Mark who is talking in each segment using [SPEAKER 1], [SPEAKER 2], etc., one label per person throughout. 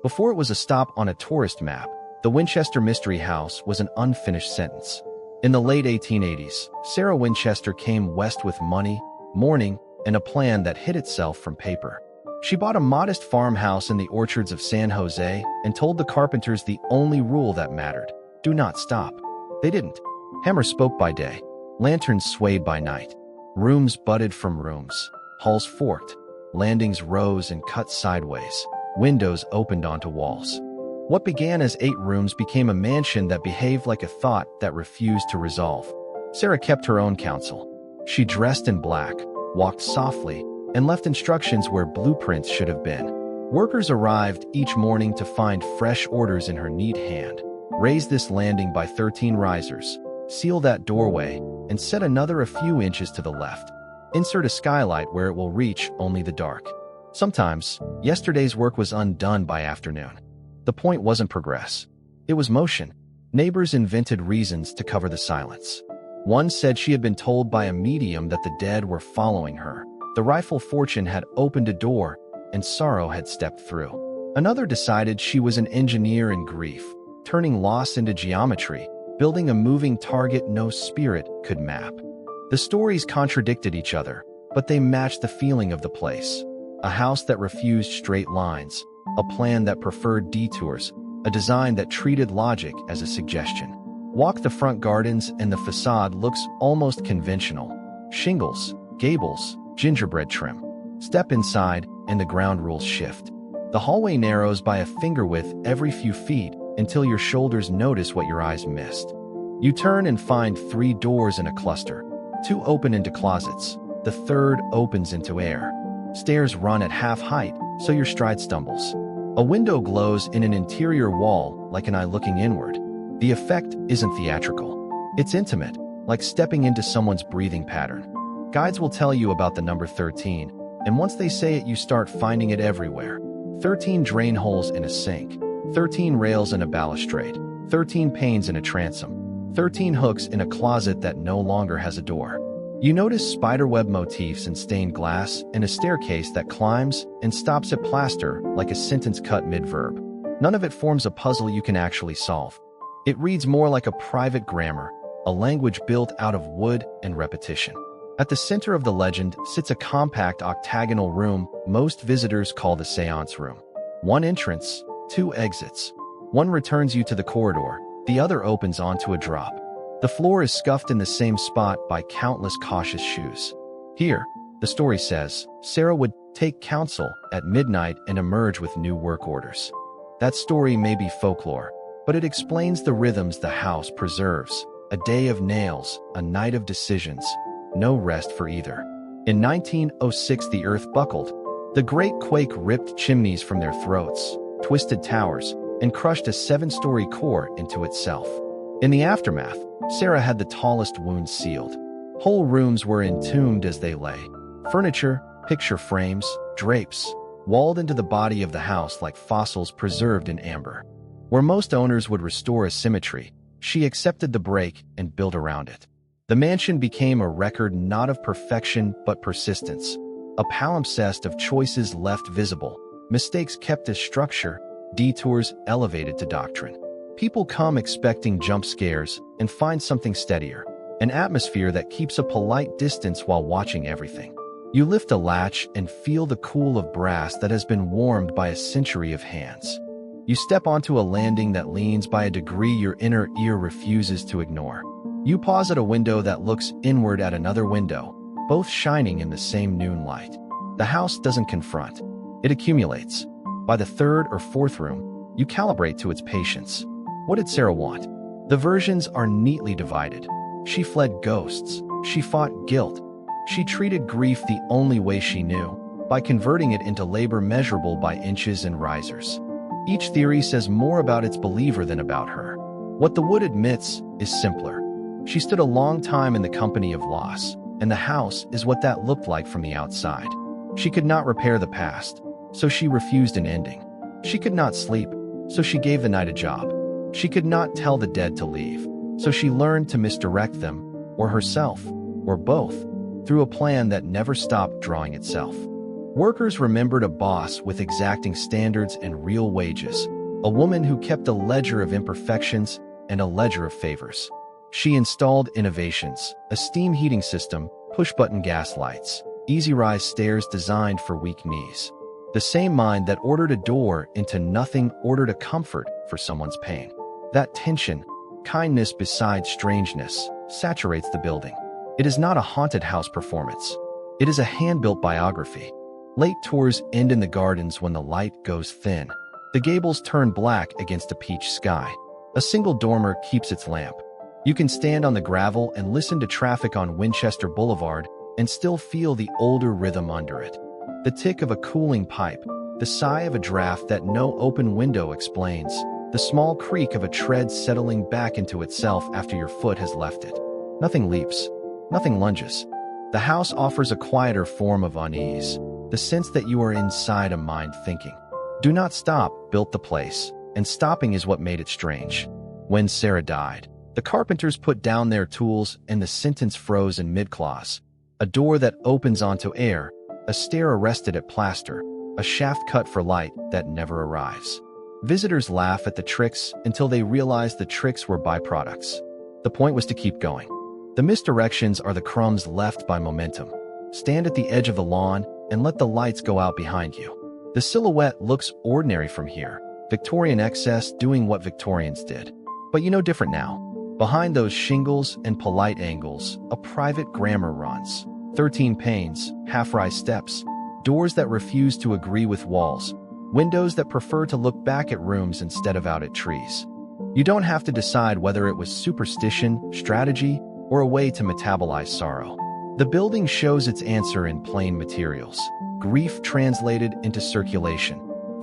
[SPEAKER 1] Before it was a stop on a tourist map, the Winchester Mystery House was an unfinished sentence. In the late 1880s, Sarah Winchester came west with money, mourning, and a plan that hid itself from paper. She bought a modest farmhouse in the orchards of San Jose and told the carpenters the only rule that mattered: do not stop. They didn't. Hammers spoke by day, lanterns swayed by night. Rooms budded from rooms, halls forked, landings rose and cut sideways, windows opened onto walls. What began as 8 rooms became a mansion that behaved like a thought that refused to resolve. Sarah kept her own counsel. She dressed in black, walked softly, and left instructions where blueprints should have been. Workers arrived each morning to find fresh orders in her neat hand. Raise this landing by 13 risers, seal that doorway, and set another a few inches to the left. Insert a skylight where it will reach only the dark. Sometimes, yesterday's work was undone by afternoon. The point wasn't progress. It was motion. Neighbors invented reasons to cover the silence. One said she had been told by a medium that the dead were following her. The rifle fortune had opened a door, and sorrow had stepped through. Another decided she was an engineer in grief, turning loss into geometry, building a moving target no spirit could map. The stories contradicted each other, but they matched the feeling of the place. A house that refused straight lines, a plan that preferred detours, a design that treated logic as a suggestion. Walk the front gardens and the facade looks almost conventional. Shingles, gables, gingerbread trim. Step inside and the ground rules shift. The hallway narrows by a finger width every few feet until your shoulders notice what your eyes missed. You turn and find 3 doors in a cluster. 2 open into closets. The third opens into air. Stairs run at half height, so your stride stumbles. A window glows in an interior wall like an eye looking inward. The effect isn't theatrical. It's intimate, like stepping into someone's breathing pattern. Guides will tell you about the number 13, and once they say it, you start finding it everywhere. 13 drain holes in a sink, 13 rails in a balustrade, 13 panes in a transom, 13 hooks in a closet that no longer has a door. You notice spiderweb motifs in stained glass and a staircase that climbs and stops at plaster like a sentence cut mid-verb. None of it forms a puzzle you can actually solve. It reads more like a private grammar, a language built out of wood and repetition. At the center of the legend sits a compact octagonal room most visitors call the seance room. 1 entrance, 2 exits. One returns you to the corridor, the other opens onto a drop. The floor is scuffed in the same spot by countless cautious shoes. Here, the story says, Sarah would take counsel at midnight and emerge with new work orders. That story may be folklore, but it explains the rhythms the house preserves. A day of nails, a night of decisions, no rest for either. In 1906, the earth buckled. The Great Quake ripped chimneys from their throats, twisted towers, and crushed a 7-story core into itself. In the aftermath, Sarah had the tallest wounds sealed. Whole rooms were entombed as they lay. Furniture, picture frames, drapes, walled into the body of the house like fossils preserved in amber. Where most owners would restore a symmetry, she accepted the break and built around it. The mansion became a record not of perfection but persistence, a palimpsest of choices left visible, mistakes kept as structure, detours elevated to doctrine. People come expecting jump scares and find something steadier, an atmosphere that keeps a polite distance while watching everything. You lift a latch and feel the cool of brass that has been warmed by a century of hands. You step onto a landing that leans by a degree your inner ear refuses to ignore. You pause at a window that looks inward at another window, both shining in the same noon light. The house doesn't confront. It accumulates. By the 3rd or 4th room, you calibrate to its patience. What did Sarah want? The versions are neatly divided. She fled ghosts. She fought guilt. She treated grief the only way she knew, by converting it into labor measurable by inches and risers. Each theory says more about its believer than about her. What the wood admits is simpler. She stood a long time in the company of loss, and the house is what that looked like from the outside. She could not repair the past, so she refused an ending. She could not sleep, so she gave the night a job. She could not tell the dead to leave, so she learned to misdirect them, or herself, or both, through a plan that never stopped drawing itself. Workers remembered a boss with exacting standards and real wages, a woman who kept a ledger of imperfections and a ledger of favors. She installed innovations, a steam heating system, push-button gas lights, easy-rise stairs designed for weak knees. The same mind that ordered a door into nothing ordered a comfort for someone's pain. That tension, kindness beside strangeness, saturates the building. It is not a haunted house performance. It is a hand-built biography. Late tours end in the gardens when the light goes thin. The gables turn black against a peach sky. A single dormer keeps its lamp. You can stand on the gravel and listen to traffic on Winchester Boulevard and still feel the older rhythm under it. The tick of a cooling pipe, the sigh of a draft that no open window explains, the small creak of a tread settling back into itself after your foot has left it. Nothing leaps. Nothing lunges. The house offers a quieter form of unease, the sense that you are inside a mind thinking. Do not stop built the place, and stopping is what made it strange. When Sarah died, the carpenters put down their tools and the sentence froze in mid-clause. A door that opens onto air, a stair arrested at plaster, a shaft cut for light that never arrives. Visitors laugh at the tricks until they realize the tricks were byproducts. The point was to keep going. The misdirections are the crumbs left by momentum. Stand at the edge of the lawn and let the lights go out behind you. The silhouette looks ordinary from here, Victorian excess doing what Victorians did. But you know different now. Behind those shingles and polite angles, a private grammar runs. 13 panes, half-rise steps, doors that refuse to agree with walls, windows that prefer to look back at rooms instead of out at trees. You don't have to decide whether it was superstition, strategy, or a way to metabolize sorrow. The building shows its answer in plain materials. Grief translated into circulation,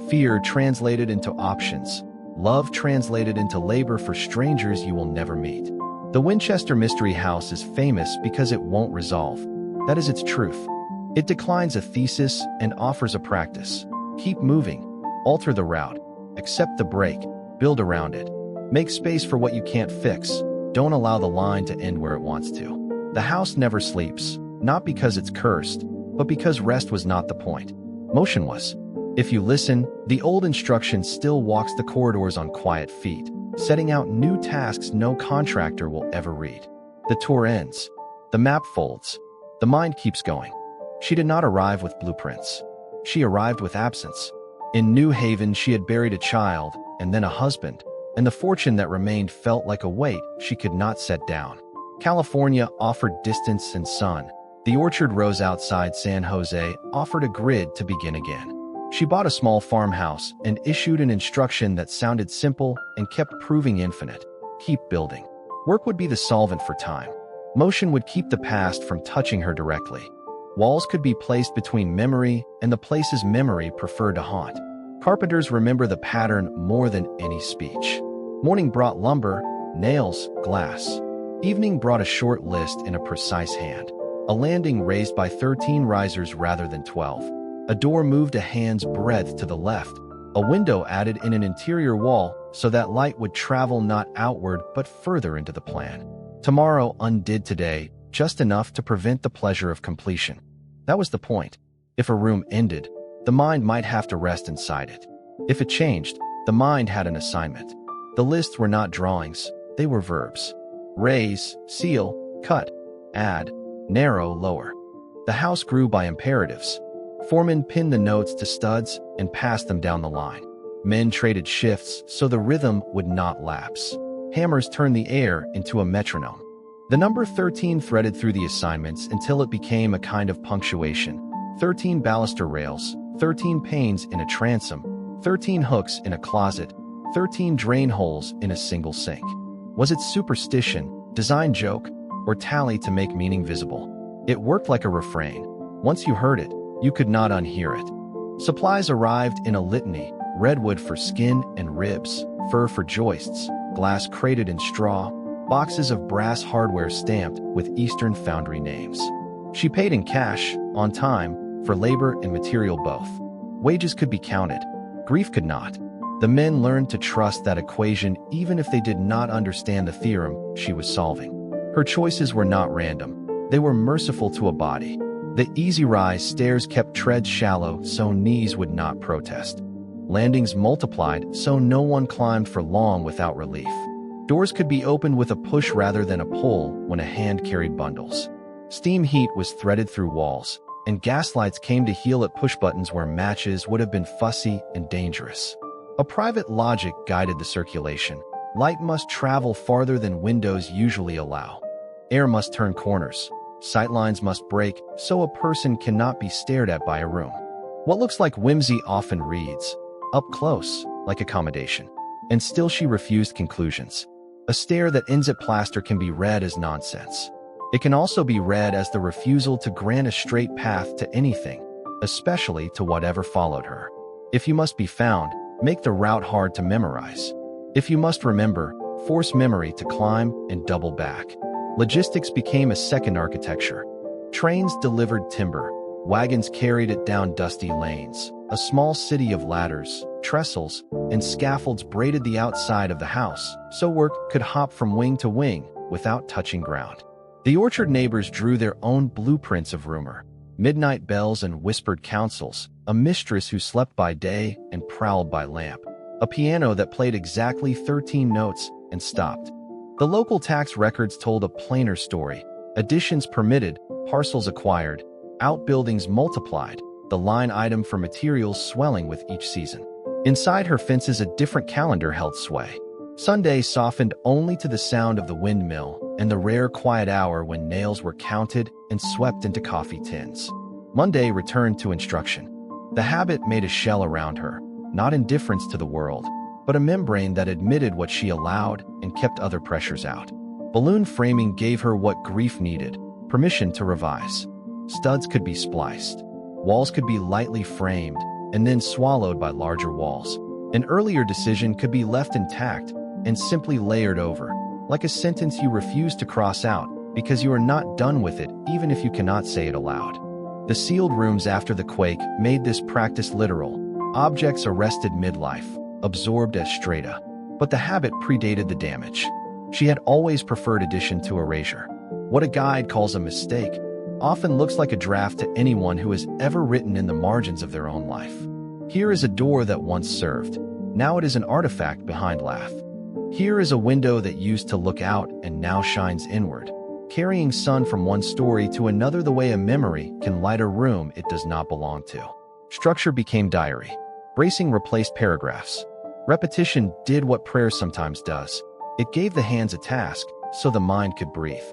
[SPEAKER 1] fear translated into options, love translated into labor for strangers you will never meet. The Winchester Mystery House is famous because it won't resolve. That is its truth. It declines a thesis and offers a practice. Keep moving. Alter the route. Accept the break. Build around it. Make space for what you can't fix. Don't allow the line to end where it wants to. The house never sleeps, not because it's cursed, but because rest was not the point. Motion was. If you listen, the old instruction still walks the corridors on quiet feet, setting out new tasks no contractor will ever read. The tour ends. The map folds. The mind keeps going. She did not arrive with blueprints. She arrived with absence. In New Haven, she had buried a child, and then a husband, and the fortune that remained felt like a weight she could not set down. California offered distance and sun. The orchard rose outside San Jose offered a grid to begin again. She bought a small farmhouse and issued an instruction that sounded simple and kept proving infinite. Keep building. Work would be the solvent for time. Motion would keep the past from touching her directly. Walls could be placed between memory and the places memory preferred to haunt. Carpenters remember the pattern more than any speech. Morning brought lumber, nails, glass. Evening brought a short list in a precise hand. A landing raised by 13 risers rather than 12. A door moved a hand's breadth to the left. A window added in an interior wall so that light would travel not outward but further into the plan. Tomorrow undid today, just enough to prevent the pleasure of completion. That was the point. If a room ended, the mind might have to rest inside it. If it changed, the mind had an assignment. The lists were not drawings, they were verbs. Raise, seal, cut, add, narrow, lower. The house grew by imperatives. Foremen pinned the notes to studs and passed them down the line. Men traded shifts so the rhythm would not lapse. Hammers turned the air into a metronome. The number 13 threaded through the assignments until it became a kind of punctuation. 13 baluster rails, 13 panes in a transom, 13 hooks in a closet, 13 drain holes in a single sink. Was it superstition, design joke, or tally to make meaning visible? It worked like a refrain. Once you heard it, you could not unhear it. Supplies arrived in a litany: redwood for skin and ribs, fir for joists, glass crated in straw, boxes of brass hardware stamped with Eastern foundry names. She paid in cash, on time, for labor and material both. Wages could be counted. Grief could not. The men learned to trust that equation even if they did not understand the theorem she was solving. Her choices were not random. They were merciful to a body. The easy-rise stairs kept treads shallow so knees would not protest. Landings multiplied so no one climbed for long without relief. Doors could be opened with a push rather than a pull when a hand carried bundles. Steam heat was threaded through walls, and gaslights came to heel at push-buttons where matches would have been fussy and dangerous. A private logic guided the circulation. Light must travel farther than windows usually allow. Air must turn corners. Sightlines must break so a person cannot be stared at by a room. What looks like whimsy often reads, up close, like accommodation. And still she refused conclusions. A stare that ends at plaster can be read as nonsense. It can also be read as the refusal to grant a straight path to anything, especially to whatever followed her. If you must be found, make the route hard to memorize. If you must remember, force memory to climb and double back. Logistics became a second architecture. Trains delivered timber. Wagons carried it down dusty lanes. A small city of ladders, trestles, and scaffolds braided the outside of the house, so work could hop from wing to wing without touching ground. The orchard neighbors drew their own blueprints of rumor. Midnight bells and whispered counsels, a mistress who slept by day and prowled by lamp, a piano that played exactly 13 notes and stopped. The local tax records told a plainer story. Additions permitted, parcels acquired, outbuildings multiplied, the line item for materials swelling with each season. Inside her fences, a different calendar held sway. Sunday softened only to the sound of the windmill and the rare quiet hour when nails were counted and swept into coffee tins. Monday returned to instruction. The habit made a shell around her, not indifference to the world, but a membrane that admitted what she allowed and kept other pressures out. Balloon framing gave her what grief needed, permission to revise. Studs could be spliced. Walls could be lightly framed and then swallowed by larger walls. An earlier decision could be left intact and simply layered over, like a sentence you refuse to cross out because you are not done with it even if you cannot say it aloud. The sealed rooms after the quake made this practice literal. Objects arrested midlife, absorbed as strata. But the habit predated the damage. She had always preferred addition to erasure. What a guide calls a mistake often looks like a draft to anyone who has ever written in the margins of their own life. Here is a door that once served. Now it is an artifact behind lath. Here is a window that used to look out and now shines inward, carrying sun from one story to another the way a memory can light a room it does not belong to. Structure became diary. Bracing replaced paragraphs. Repetition did what prayer sometimes does. It gave the hands a task so the mind could breathe.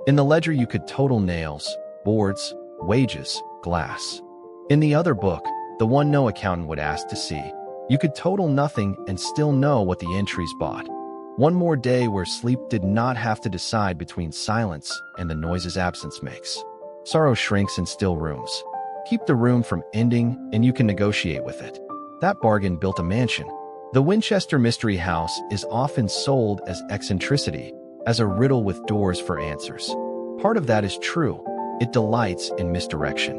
[SPEAKER 1] In the ledger you could total nails, boards, wages, glass. In the other book, the one no accountant would ask to see, you could total nothing and still know what the entries bought. One more day where sleep did not have to decide between silence and the noises absence makes. Sorrow shrinks in still rooms. Keep the room from ending and you can negotiate with it. That bargain built a mansion. The Winchester Mystery House is often sold as eccentricity, as a riddle with doors for answers. Part of that is true. It delights in misdirection.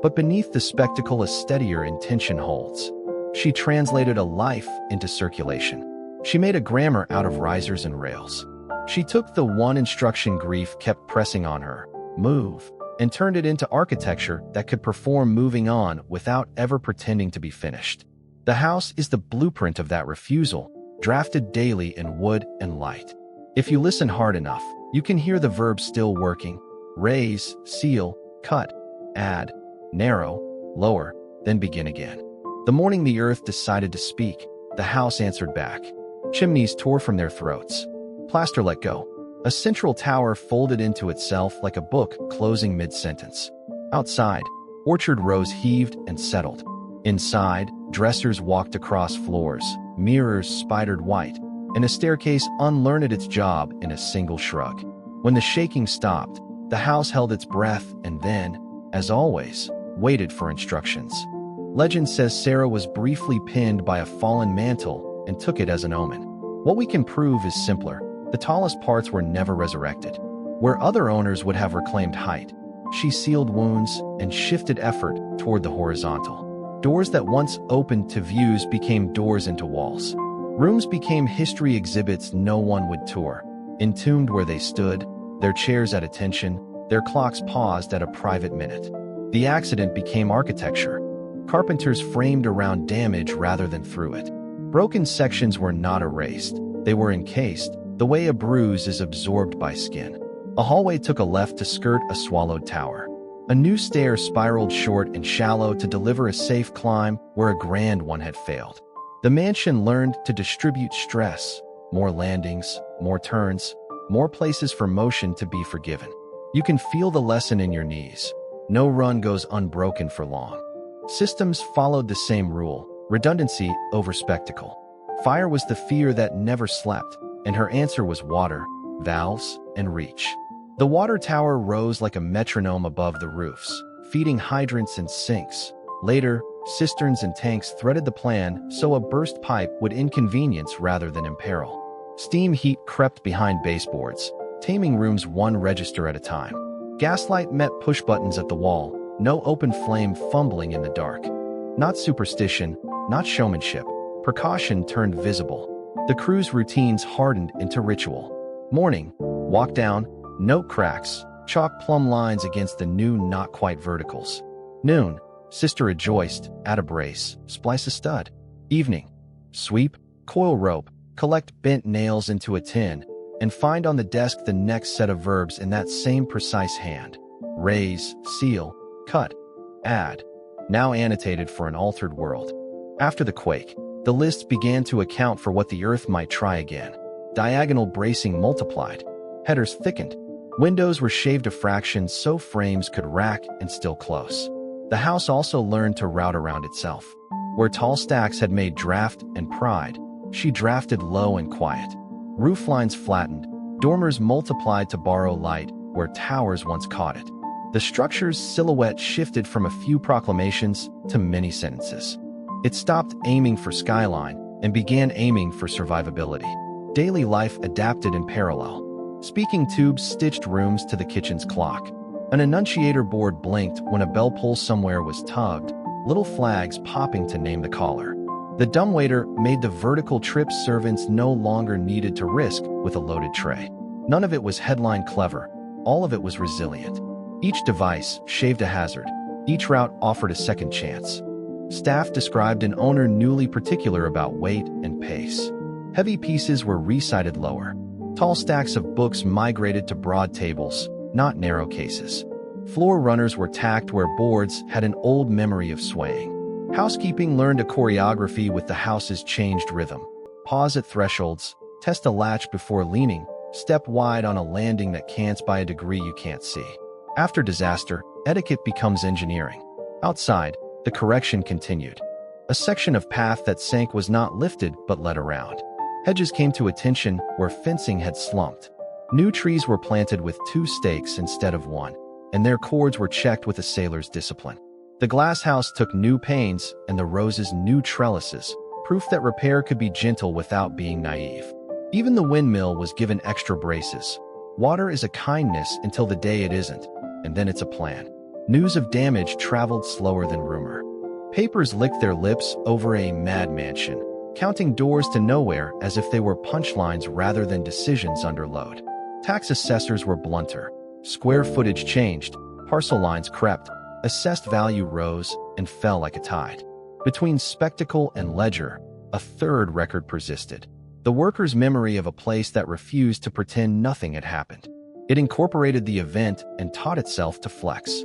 [SPEAKER 1] But beneath the spectacle a steadier intention holds. She translated a life into circulation. She made a grammar out of risers and rails. She took the one instruction grief kept pressing on her, move, and turned it into architecture that could perform moving on without ever pretending to be finished. The house is the blueprint of that refusal, drafted daily in wood and light. If you listen hard enough, you can hear the verbs still working: raise, seal, cut, add, narrow, lower, then begin again. The morning the earth decided to speak, the house answered back. Chimneys tore from their throats. Plaster let go. A central tower folded into itself like a book closing mid-sentence. Outside, orchard rows heaved and settled. Inside, dressers walked across floors, mirrors spidered white, and a staircase unlearned its job in a single shrug. When the shaking stopped, the house held its breath and then, as always, waited for instructions. Legend says Sarah was briefly pinned by a fallen mantle and took it as an omen. What we can prove is simpler. The tallest parts were never resurrected. Where other owners would have reclaimed height, she sealed wounds and shifted effort toward the horizontal. Doors that once opened to views became doors into walls. Rooms became history exhibits no one would tour. Entombed where they stood, their chairs at attention, their clocks paused at a private minute. The accident became architecture. Carpenters framed around damage rather than through it. Broken sections were not erased. They were encased, the way a bruise is absorbed by skin. A hallway took a left to skirt a swallowed tower. A new stair spiraled short and shallow to deliver a safe climb where a grand one had failed. The mansion learned to distribute stress. More landings, more turns, more places for motion to be forgiven. You can feel the lesson in your knees. No run goes unbroken for long. Systems followed the same rule: redundancy over spectacle. Fire was the fear that never slept, and her answer was water, valves, and reach. The water tower rose like a metronome above the roofs, feeding hydrants and sinks. Later, cisterns and tanks threaded the plan so a burst pipe would inconvenience rather than imperil. Steam heat crept behind baseboards, taming rooms one register at a time. Gaslight met push buttons at the wall, no open flame fumbling in the dark. Not superstition, not showmanship. Precaution turned visible. The crew's routines hardened into ritual. Morning, walk down, note cracks, chalk plumb lines against the new not-quite verticals. Noon, sister a joist, add a brace, splice a stud. Evening, sweep, coil rope, collect bent nails into a tin, and find on the desk the next set of verbs in that same precise hand. Raise, seal, cut, add. Now annotated for an altered world. After the quake, the lists began to account for what the earth might try again. Diagonal bracing multiplied. Headers thickened. Windows were shaved a fraction so frames could rack and still close. The house also learned to route around itself. Where tall stacks had made draft and pride, she drafted low and quiet. Roof lines flattened. Dormers multiplied to borrow light where towers once caught it. The structure's silhouette shifted from a few proclamations to many sentences. It stopped aiming for skyline and began aiming for survivability. Daily life adapted in parallel. Speaking tubes stitched rooms to the kitchen's clock. An annunciator board blinked when a bell pull somewhere was tugged, little flags popping to name the caller. The dumbwaiter made the vertical trips servants no longer needed to risk with a loaded tray. None of it was headline clever. All of it was resilient. Each device shaved a hazard. Each route offered a second chance. Staff described an owner newly particular about weight and pace. Heavy pieces were recited lower. Tall stacks of books migrated to broad tables, not narrow cases. Floor runners were tacked where boards had an old memory of swaying. Housekeeping learned a choreography with the house's changed rhythm. Pause at thresholds, test a latch before leaning, step wide on a landing that cants by a degree you can't see. After disaster, etiquette becomes engineering. Outside, the correction continued. A section of path that sank was not lifted but led around. Hedges came to attention where fencing had slumped. New trees were planted with 2 stakes instead of 1, and their cords were checked with a sailor's discipline. The glass house took new panes and the roses new trellises, proof that repair could be gentle without being naive. Even the windmill was given extra braces. Water is a kindness until the day it isn't, and then it's a plan. News of damage traveled slower than rumor. Papers licked their lips over a mad mansion, counting doors to nowhere as if they were punchlines rather than decisions under load. Tax assessors were blunter. Square footage changed, parcel lines crept, assessed value rose and fell like a tide. Between spectacle and ledger, a third record persisted. The worker's memory of a place that refused to pretend nothing had happened. It incorporated the event and taught itself to flex.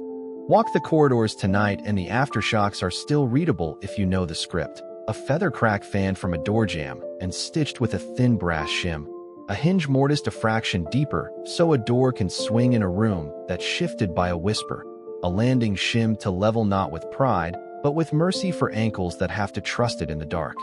[SPEAKER 1] Walk the corridors tonight and the aftershocks are still readable if you know the script. A feather crack fan from a door jamb and stitched with a thin brass shim. A hinge mortised a fraction deeper so a door can swing in a room that shifted by a whisper. A landing shim to level not with pride, but with mercy for ankles that have to trust it in the dark.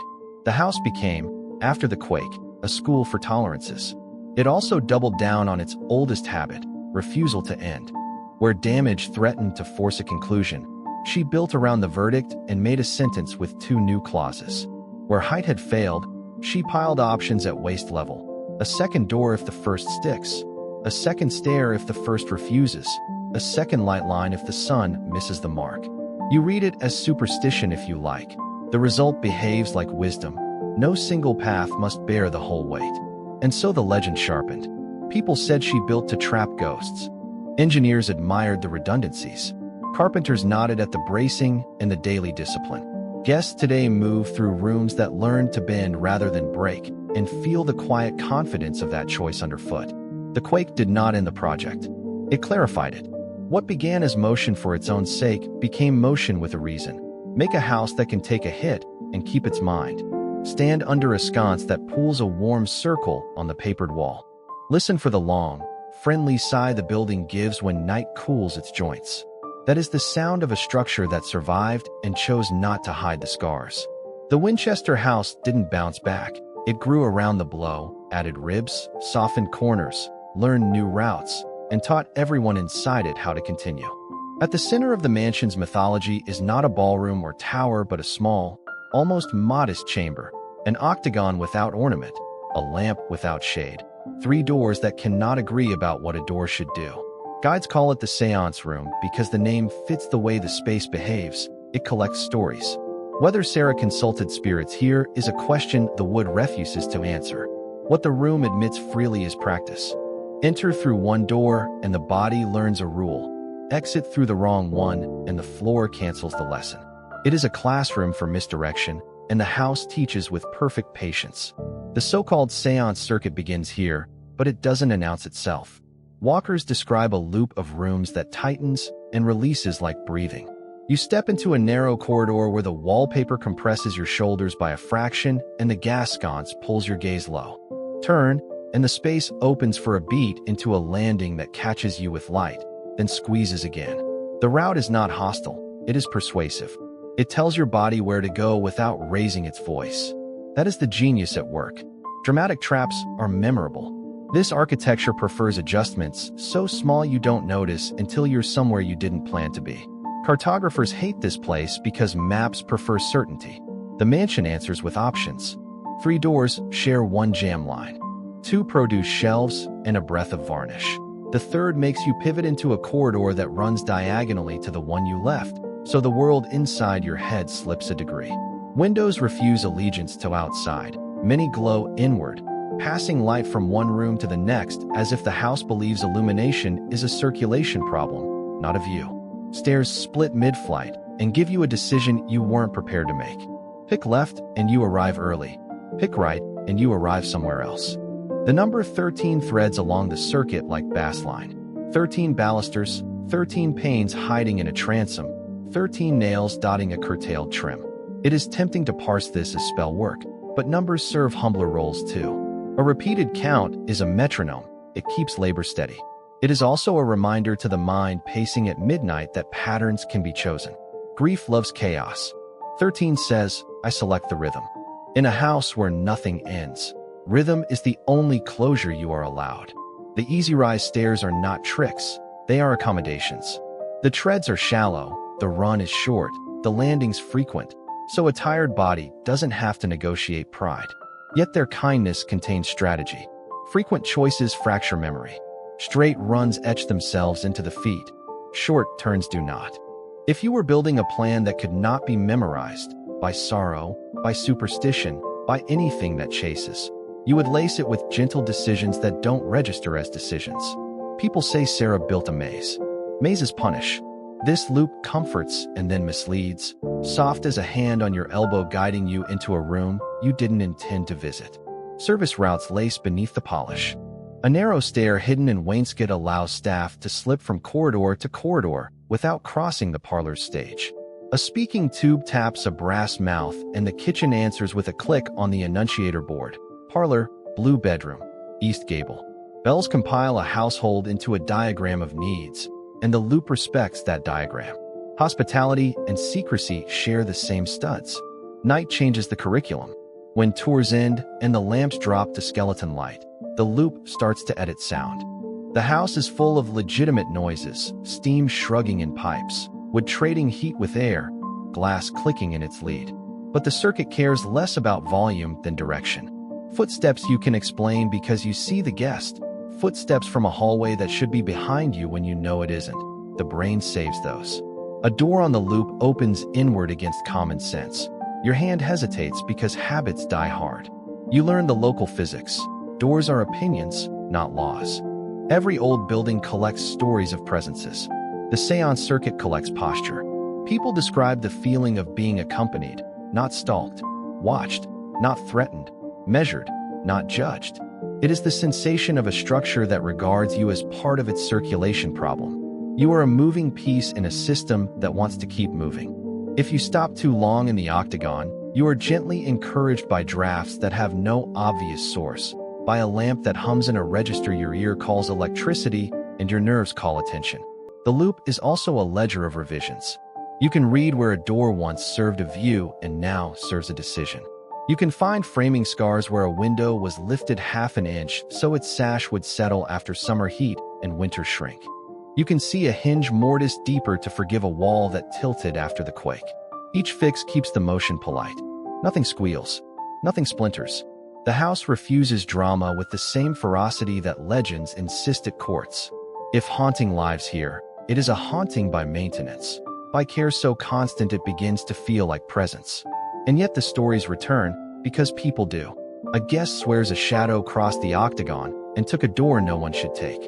[SPEAKER 1] The house became, after the quake, a school for tolerances. It also doubled down on its oldest habit, refusal to end. Where damage threatened to force a conclusion, she built around the verdict and made a sentence with 2 new clauses. Where height had failed, she piled options at waist level. A second door if the first sticks. A second stair if the first refuses. A second light line if the sun misses the mark. You read it as superstition if you like. The result behaves like wisdom. No single path must bear the whole weight. And so the legend sharpened. People said she built to trap ghosts. Engineers admired the redundancies. Carpenters nodded at the bracing and the daily discipline. Guests today move through rooms that learn to bend rather than break and feel the quiet confidence of that choice underfoot. The quake did not end the project. It clarified it. What began as motion for its own sake became motion with a reason. Make a house that can take a hit and keep its mind. Stand under a sconce that pulls a warm circle on the papered wall. Listen for the long, friendly sigh the building gives when night cools its joints. That is the sound of a structure that survived and chose not to hide the scars. The Winchester house didn't bounce back. It grew around the blow, added ribs, softened corners, learned new routes, and taught everyone inside it how to continue. At the center of the mansion's mythology is not a ballroom or tower but a small, almost modest chamber, an octagon without ornament, a lamp without shade, 3 doors that cannot agree about what a door should do. Guides call it the seance room because the name fits the way the space behaves. It collects stories. Whether Sarah consulted spirits here is a question the wood refuses to answer. What the room admits freely is practice. Enter through one door and the body learns a rule. Exit through the wrong one and the floor cancels the lesson. It is a classroom for misdirection, and the house teaches with perfect patience. The so-called seance circuit begins here, but it doesn't announce itself. Walkers describe a loop of rooms that tightens and releases like breathing. You step into a narrow corridor where the wallpaper compresses your shoulders by a fraction and the gas sconce pulls your gaze low. Turn, and the space opens for a beat into a landing that catches you with light, then squeezes again. The route is not hostile, it is persuasive. It tells your body where to go without raising its voice. That is the genius at work. Dramatic traps are memorable. This architecture prefers adjustments so small you don't notice until you're somewhere you didn't plan to be. Cartographers hate this place because maps prefer certainty. The mansion answers with options. 3 doors share one jam line. 2 produce shelves and a breath of varnish. The third makes you pivot into a corridor that runs diagonally to the one you left, so the world inside your head slips a degree. Windows refuse allegiance to outside. Many glow inward, passing light from one room to the next as if the house believes illumination is a circulation problem, not a view. Stairs split mid-flight and give you a decision you weren't prepared to make. Pick left and you arrive early. Pick right and you arrive somewhere else. The number 13 threads along the circuit like bass line. 13 balusters, 13 panes hiding in a transom, 13 nails dotting a curtailed trim. It is tempting to parse this as spell work, but numbers serve humbler roles too. A repeated count is a metronome. It keeps labor steady. It is also a reminder to the mind pacing at midnight that patterns can be chosen. Grief loves chaos. 13 says, I select the rhythm. In a house where nothing ends, rhythm is the only closure you are allowed. The easy rise stairs are not tricks, they are accommodations. The treads are shallow, the run is short, the landings frequent, so a tired body doesn't have to negotiate pride. Yet their kindness contains strategy. Frequent choices fracture memory. Straight runs etch themselves into the feet. Short turns do not. If you were building a plan that could not be memorized, by sorrow, by superstition, by anything that chases, you would lace it with gentle decisions that don't register as decisions. People say Sarah built a maze. Mazes punish. This loop comforts and then misleads, soft as a hand on your elbow guiding you into a room you didn't intend to visit. Service routes lace beneath the polish. A narrow stair hidden in wainscot allows staff to slip from corridor to corridor without crossing the parlor's stage. A speaking tube taps a brass mouth and the kitchen answers with a click on the annunciator board. Parlor, blue bedroom, east gable. Bells compile a household into a diagram of needs, and the loop respects that diagram. Hospitality and secrecy share the same studs. Night changes the curriculum. When tours end and the lamps drop to skeleton light, the loop starts to edit sound. The house is full of legitimate noises, steam shrugging in pipes, wood trading heat with air, glass clicking in its lead. But the circuit cares less about volume than direction. Footsteps you can explain because you see the guest. Footsteps from a hallway that should be behind you when you know it isn't. The brain saves those. A door on the loop opens inward against common sense. Your hand hesitates because habits die hard. You learn the local physics. Doors are opinions, not laws. Every old building collects stories of presences. The seance circuit collects posture. People describe the feeling of being accompanied, not stalked, watched, not threatened, measured, not judged. It is the sensation of a structure that regards you as part of its circulation problem. You are a moving piece in a system that wants to keep moving. If you stop too long in the octagon, you are gently encouraged by drafts that have no obvious source, by a lamp that hums in a register your ear calls electricity and your nerves call attention. The loop is also a ledger of revisions. You can read where a door once served a view and now serves a decision. You can find framing scars where a window was lifted half an inch so its sash would settle after summer heat and winter shrink. You can see a hinge mortised deeper to forgive a wall that tilted after the quake. Each fix keeps the motion polite. Nothing squeals. Nothing splinters. The house refuses drama with the same ferocity that legends insist it courts. If haunting lives here, it is a haunting by maintenance, by care so constant it begins to feel like presence. And yet the stories return because people do. A guest swears a shadow crossed the octagon and took a door no one should take.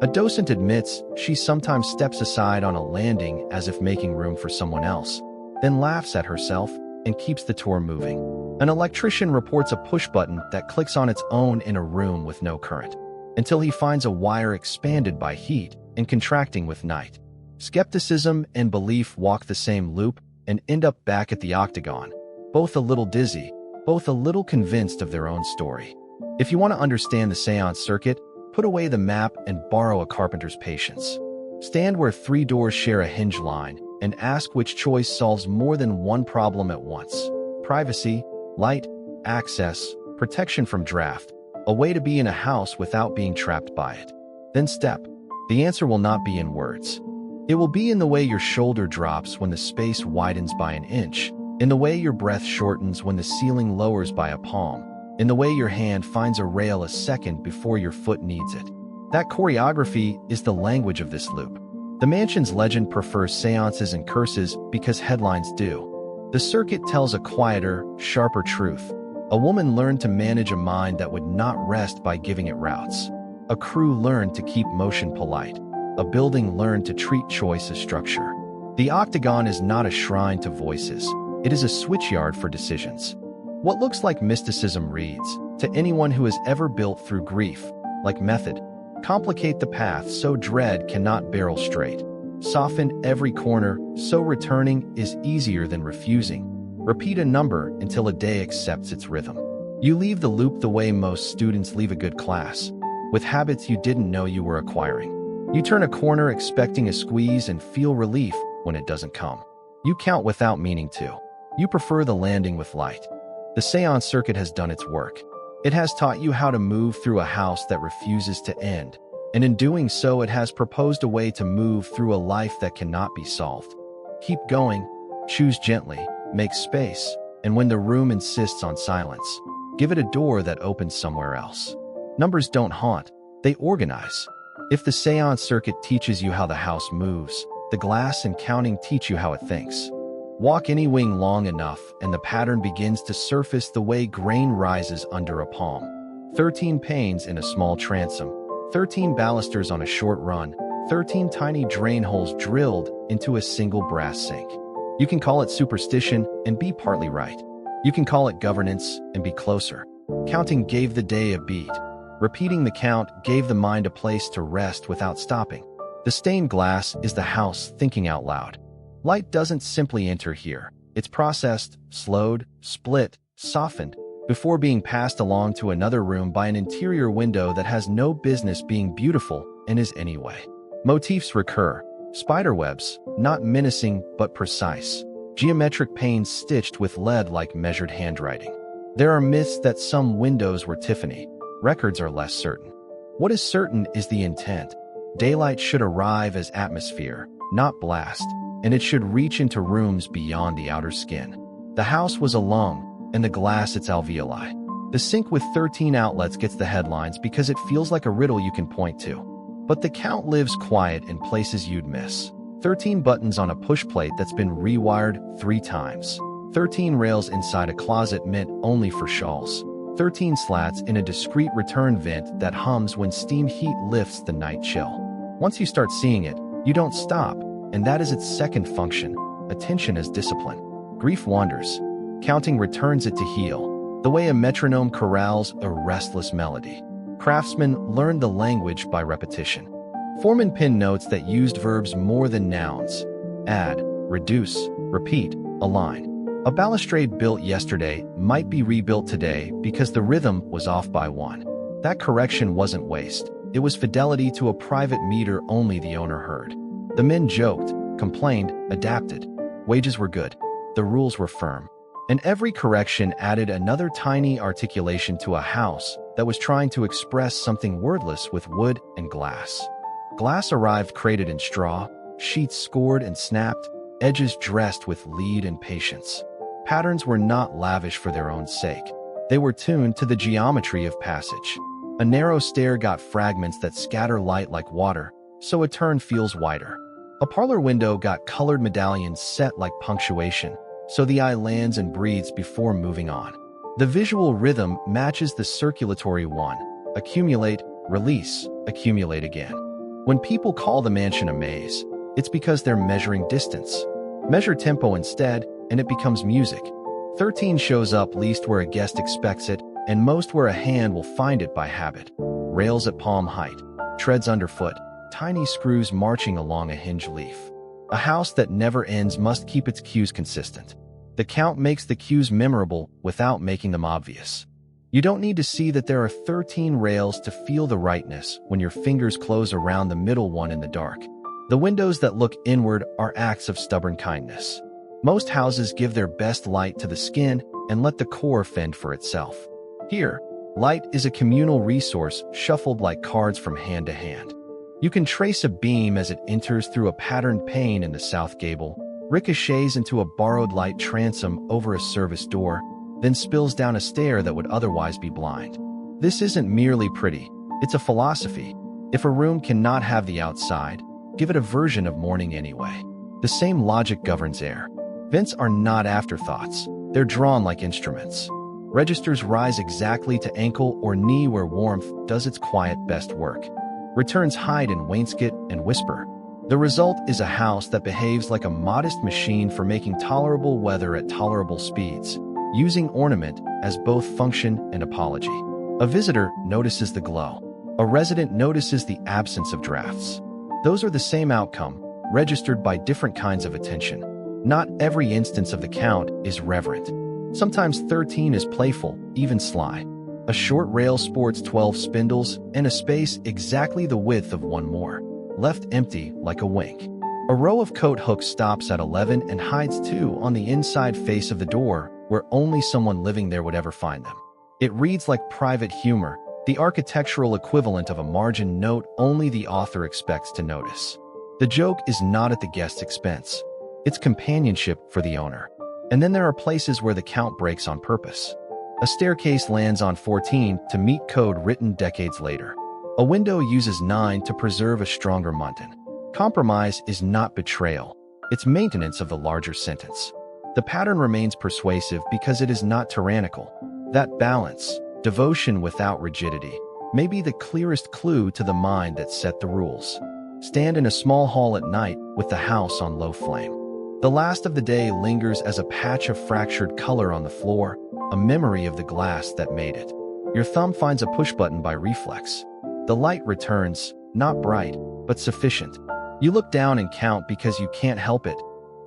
[SPEAKER 1] A docent admits she sometimes steps aside on a landing as if making room for someone else, then laughs at herself and keeps the tour moving. An electrician reports a push button that clicks on its own in a room with no current, until he finds a wire expanded by heat and contracting with night. Skepticism and belief walk the same loop and end up back at the octagon, both a little dizzy, both a little convinced of their own story. If you want to understand the seance circuit, put away the map and borrow a carpenter's patience. Stand where 3 doors share a hinge line and ask which choice solves more than one problem at once. Privacy, light, access, protection from draft, a way to be in a house without being trapped by it. Then step. The answer will not be in words. It will be in the way your shoulder drops when the space widens by an inch, in the way your breath shortens when the ceiling lowers by a palm, in the way your hand finds a rail a second before your foot needs it. That choreography is the language of this loop. The mansion's legend prefers seances and curses because headlines do. The circuit tells a quieter, sharper truth. A woman learned to manage a mind that would not rest by giving it routes. A crew learned to keep motion polite. A building learned to treat choice as structure. The octagon is not a shrine to voices. It is a switchyard for decisions. What looks like mysticism reads, to anyone who has ever built through grief, like method. Complicate the path so dread cannot barrel straight. Soften every corner so returning is easier than refusing. Repeat a number until a day accepts its rhythm. You leave the loop the way most students leave a good class, with habits you didn't know you were acquiring. You turn a corner expecting a squeeze and feel relief when it doesn't come. You count without meaning to. You prefer the landing with light. The seance circuit has done its work. It has taught you how to move through a house that refuses to end, and in doing so it has proposed a way to move through a life that cannot be solved. Keep going, choose gently, make space, and when the room insists on silence, give it a door that opens somewhere else. Numbers don't haunt, they organize. If the seance circuit teaches you how the house moves, the glass and counting teach you how it thinks. Walk any wing long enough and the pattern begins to surface the way grain rises under a palm. 13 panes in a small transom, 13 balusters on a short run, 13 tiny drain holes drilled into a single brass sink. You can call it superstition and be partly right. You can call it governance and be closer. Counting gave the day a beat. Repeating the count gave the mind a place to rest without stopping. The stained glass is the house thinking out loud. Light doesn't simply enter here. It's processed, slowed, split, softened, before being passed along to another room by an interior window that has no business being beautiful and is anyway. Motifs recur. Spiderwebs, not menacing but precise. Geometric panes stitched with lead like measured handwriting. There are myths that some windows were Tiffany. Records are less certain. What is certain is the intent. Daylight should arrive as atmosphere, not blast, and it should reach into rooms beyond the outer skin. The house was a lung, and the glass its alveoli. The sink with 13 outlets gets the headlines because it feels like a riddle you can point to. But the count lives quiet in places you'd miss. 13 buttons on a push plate that's been rewired 3 times. 13 rails inside a closet meant only for shawls. 13 slats in a discreet return vent that hums when steam heat lifts the night chill. Once you start seeing it, you don't stop. and that is its second function, attention as discipline. Grief wanders. Counting returns it to heal, the way a metronome corrals a restless melody. Craftsmen learned the language by repetition. Foreman Pin notes that used verbs more than nouns. Add, reduce, repeat, align. A balustrade built yesterday might be rebuilt today because the rhythm was off by one. That correction wasn't waste. It was fidelity to a private meter only the owner heard. The men joked, complained, adapted. Wages were good. The rules were firm. And every correction added another tiny articulation to a house that was trying to express something wordless with wood and glass. Glass arrived crated in straw, sheets scored and snapped, edges dressed with lead and patience. Patterns were not lavish for their own sake. They were tuned to the geometry of passage. A narrow stair got fragments that scatter light like water, so a turn feels wider. A parlor window got colored medallions set like punctuation, so the eye lands and breathes before moving on. The visual rhythm matches the circulatory one. Accumulate, release, accumulate again. When people call the mansion a maze, it's because they're measuring distance. Measure tempo instead, and it becomes music. 13 shows up least where a guest expects it, and most where a hand will find it by habit. Rails at palm height, treads underfoot, tiny screws marching along a hinge leaf. A house that never ends must keep its cues consistent. The count makes the cues memorable without making them obvious. You don't need to see that there are 13 rails to feel the rightness when your fingers close around the middle one in the dark. The windows that look inward are acts of stubborn kindness. Most houses give their best light to the skin and let the core fend for itself. Here, light is a communal resource shuffled like cards from hand to hand. You can trace a beam as it enters through a patterned pane in the south gable, ricochets into a borrowed light transom over a service door, then spills down a stair that would otherwise be blind. This isn't merely pretty, it's a philosophy. If a room cannot have the outside, give it a version of morning anyway. The same logic governs air. Vents are not afterthoughts, they're drawn like instruments. Registers rise exactly to ankle or knee where warmth does its quiet best work. Returns hide in wainscot and whisper. The result is a house that behaves like a modest machine for making tolerable weather at tolerable speeds, using ornament as both function and apology. A visitor notices the glow. A resident notices the absence of drafts. Those are the same outcome, registered by different kinds of attention. Not every instance of the count is reverent. Sometimes 13 is playful, even sly. A short rail sports 12 spindles and a space exactly the width of one more, left empty like a wink. A row of coat hooks stops at 11 and hides 2 on the inside face of the door, where only someone living there would ever find them. It reads like private humor, the architectural equivalent of a margin note only the author expects to notice. The joke is not at the guest's expense. It's companionship for the owner. And then there are places where the count breaks on purpose. A staircase lands on 14 to meet code written decades later. A window uses 9 to preserve a stronger muntin. Compromise is not betrayal. It's maintenance of the larger sentence. The pattern remains persuasive because it is not tyrannical. That balance, devotion without rigidity, may be the clearest clue to the mind that set the rules. Stand in a small hall at night with the house on low flame. The last of the day lingers as a patch of fractured color on the floor, a memory of the glass that made it. Your thumb finds a push button by reflex. The light returns, not bright, but sufficient. You look down and count because you can't help it.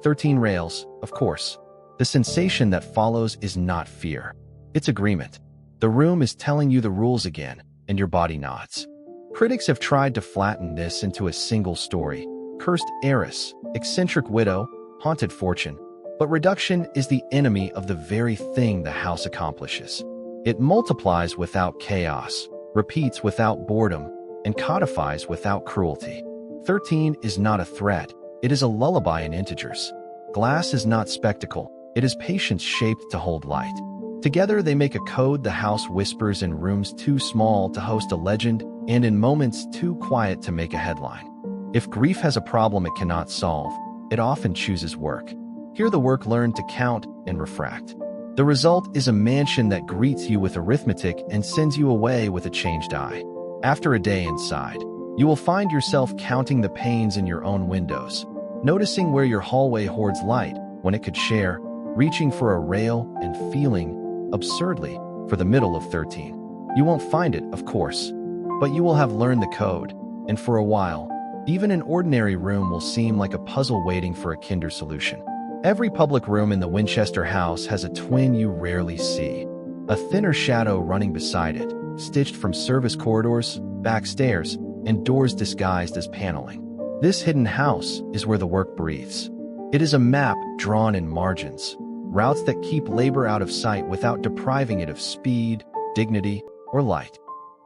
[SPEAKER 1] 13 rails, of course. The sensation that follows is not fear. It's agreement. The room is telling you the rules again, and your body nods. Critics have tried to flatten this into a single story. Cursed heiress, eccentric widow, haunted fortune. But reduction is the enemy of the very thing the house accomplishes. It multiplies without chaos, repeats without boredom, and codifies without cruelty. 13 is not a threat, it is a lullaby in integers. Glass is not spectacle, it is patience shaped to hold light. Together they make a code the house whispers in rooms too small to host a legend and in moments too quiet to make a headline. If grief has a problem it cannot solve, it often chooses work. Here the work learned to count and refract. The result is a mansion that greets you with arithmetic and sends you away with a changed eye. After a day inside, you will find yourself counting the panes in your own windows, noticing where your hallway hoards light when it could share, reaching for a rail and feeling, absurdly, for the middle of 13. You won't find it, of course, but you will have learned the code, and for a while, even an ordinary room will seem like a puzzle waiting for a kinder solution. Every public room in the Winchester house has a twin you rarely see, a thinner shadow running beside it, stitched from service corridors, back stairs, and doors disguised as paneling. This hidden house is where the work breathes. It is a map drawn in margins, routes that keep labor out of sight without depriving it of speed, dignity, or light.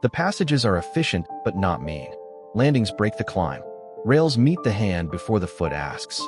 [SPEAKER 1] The passages are efficient but not mean. Landings break the climb. Rails meet the hand before the foot asks.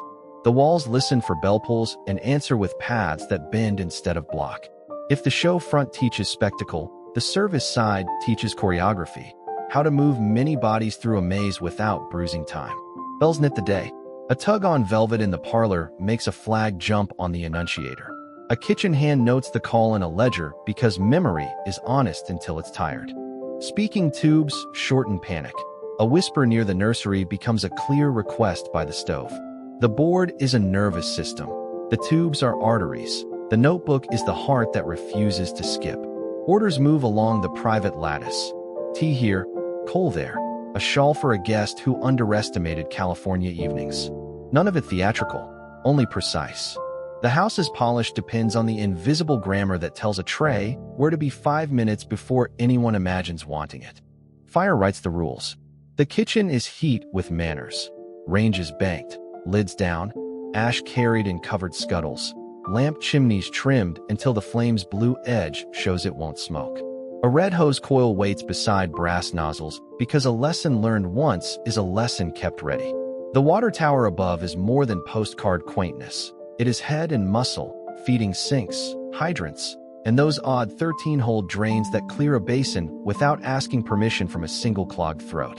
[SPEAKER 1] The walls listen for bell pulls and answer with paths that bend instead of block. If the show front teaches spectacle, the service side teaches choreography, how to move many bodies through a maze without bruising time. Bells knit the day. A tug on velvet in the parlor makes a flag jump on the annunciator. A kitchen hand notes the call in a ledger because memory is honest until it's tired. Speaking tubes shorten panic. A whisper near the nursery becomes a clear request by the stove. The board is a nervous system. The tubes are arteries. The notebook is the heart that refuses to skip. Orders move along the private lattice. Tea here, coal there. A shawl for a guest who underestimated California evenings. None of it theatrical, only precise. The house's polish depends on the invisible grammar that tells a tray where to be 5 minutes before anyone imagines wanting it. Fire writes the rules. The kitchen is heat with manners. Ranges banked, lids down, ash carried in covered scuttles, lamp chimneys trimmed until the flame's blue edge shows it won't smoke. A red hose coil waits beside brass nozzles because a lesson learned once is a lesson kept ready. The water tower above is more than postcard quaintness. It is head and muscle, feeding sinks, hydrants, and those odd 13-hole drains that clear a basin without asking permission from a single clogged throat.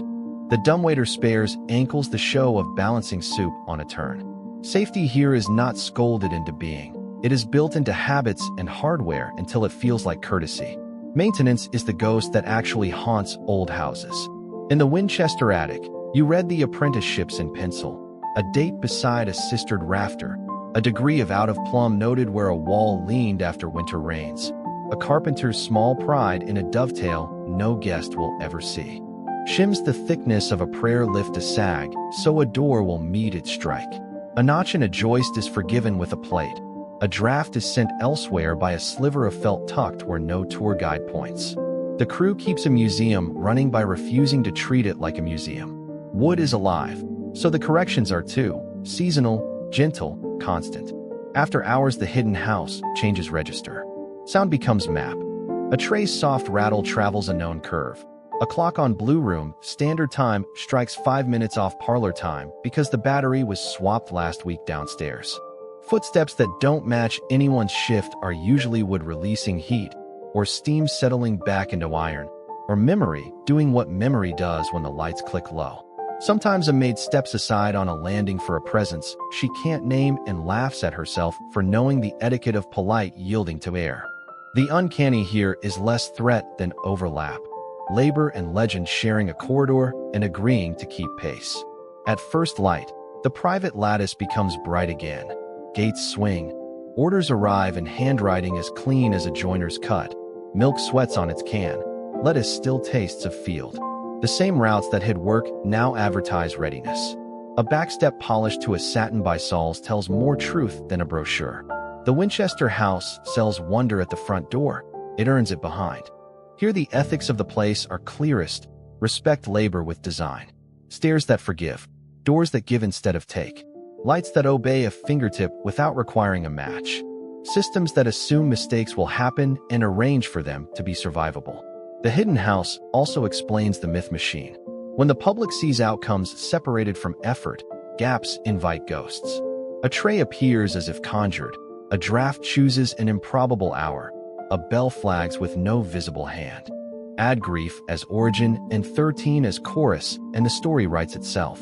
[SPEAKER 1] The dumbwaiter spares ankles the show of balancing soup on a turn. Safety here is not scolded into being. It is built into habits and hardware until it feels like courtesy. Maintenance is the ghost that actually haunts old houses. In the Winchester attic, you read the apprenticeships in pencil, a date beside a sistered rafter, a degree of out of plumb noted where a wall leaned after winter rains, a carpenter's small pride in a dovetail no guest will ever see. Shims the thickness of a prayer lift a sag, so a door will meet its strike. A notch in a joist is forgiven with a plate. A draft is sent elsewhere by a sliver of felt tucked where no tour guide points. The crew keeps a museum running by refusing to treat it like a museum. Wood is alive, so the corrections are too, seasonal, gentle, constant. After hours, the hidden house changes register. Sound becomes map. A tray's soft rattle travels a known curve. A clock on Blue Room Standard Time strikes 5 minutes off parlor time because the battery was swapped last week downstairs. Footsteps that don't match anyone's shift are usually wood releasing heat, or steam settling back into iron, or memory doing what memory does when the lights click low. Sometimes a maid steps aside on a landing for a presence she can't name and laughs at herself for knowing the etiquette of polite yielding to air. The uncanny here is less threat than overlap. Labor and legend sharing a corridor and agreeing to keep pace. At first light, the private lattice becomes bright again. Gates swing. Orders arrive and handwriting as clean as a joiner's cut. Milk sweats on its can. Lettuce still tastes of field. The same routes that hid work now advertise readiness. A backstep polished to a satin by Sauls tells more truth than a brochure. The Winchester house sells wonder at the front door. It earns it behind. Here the ethics of the place are clearest. Respect labor with design. Stairs that forgive. Doors that give instead of take. Lights that obey a fingertip without requiring a match. Systems that assume mistakes will happen and arrange for them to be survivable. The hidden house also explains the myth machine. When the public sees outcomes separated from effort, gaps invite ghosts. A tray appears as if conjured. A draft chooses an improbable hour. A bell flags with no visible hand. Add grief as origin and 13 as chorus, and the story writes itself.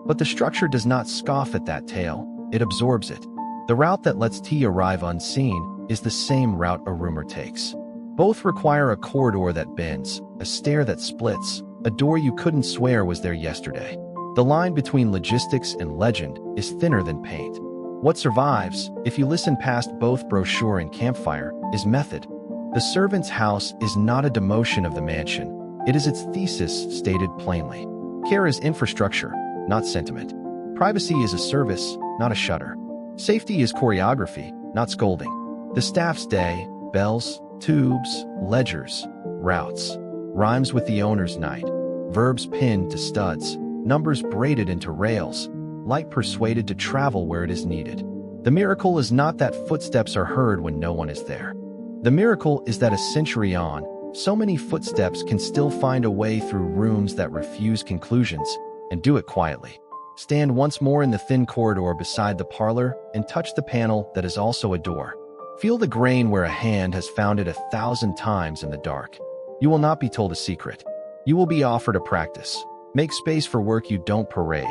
[SPEAKER 1] But the structure does not scoff at that tale, it absorbs it. The route that lets tea arrive unseen is the same route a rumor takes. Both require a corridor that bends, a stair that splits, a door you couldn't swear was there yesterday. The line between logistics and legend is thinner than paint. What survives, if you listen past both brochure and campfire, is method. The servant's house is not a demotion of the mansion. It is its thesis stated plainly. Care is infrastructure, not sentiment. Privacy is a service, not a shutter. Safety is choreography, not scolding. The staff's day, bells, tubes, ledgers, routes, rhymes with the owner's night, verbs pinned to studs, numbers braided into rails, light persuaded to travel where it is needed. The miracle is not that footsteps are heard when no one is there. The miracle is that a century on, so many footsteps can still find a way through rooms that refuse conclusions, and do it quietly. Stand once more in the thin corridor beside the parlor and touch the panel that is also a door. Feel the grain where a hand has found it 1,000 times in the dark. You will not be told a secret. You will be offered a practice. Make space for work you don't parade.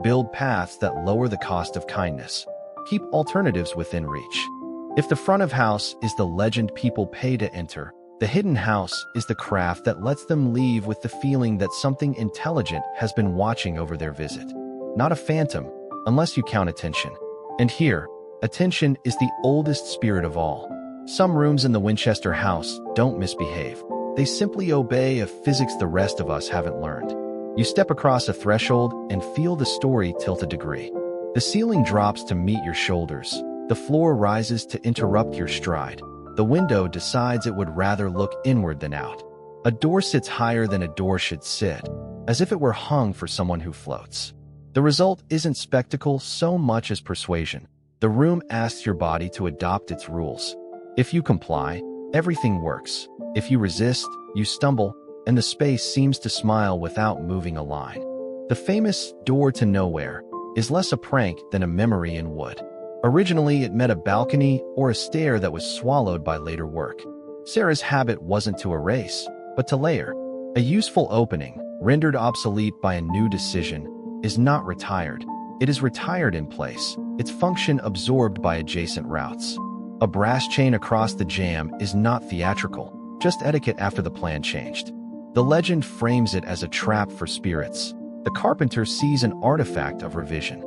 [SPEAKER 1] Build paths that lower the cost of kindness. Keep alternatives within reach. If the front of house is the legend people pay to enter, the hidden house is the craft that lets them leave with the feeling that something intelligent has been watching over their visit. Not a phantom, unless you count attention. And here, attention is the oldest spirit of all. Some rooms in the Winchester house don't misbehave. They simply obey a physics the rest of us haven't learned. You step across a threshold and feel the story tilt a degree. The ceiling drops to meet your shoulders. The floor rises to interrupt your stride. The window decides it would rather look inward than out. A door sits higher than a door should sit, as if it were hung for someone who floats. The result isn't spectacle so much as persuasion. The room asks your body to adopt its rules. If you comply, everything works. If you resist, you stumble, and the space seems to smile without moving a line. The famous door to nowhere is less a prank than a memory in wood. Originally, it meant a balcony or a stair that was swallowed by later work. Sarah's habit wasn't to erase, but to layer. A useful opening, rendered obsolete by a new decision, is not retired. It is retired in place, its function absorbed by adjacent routes. A brass chain across the jamb is not theatrical, just etiquette after the plan changed. The legend frames it as a trap for spirits. The carpenter sees an artifact of revision.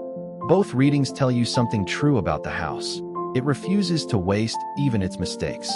[SPEAKER 1] Both readings tell you something true about the house. It refuses to waste even its mistakes.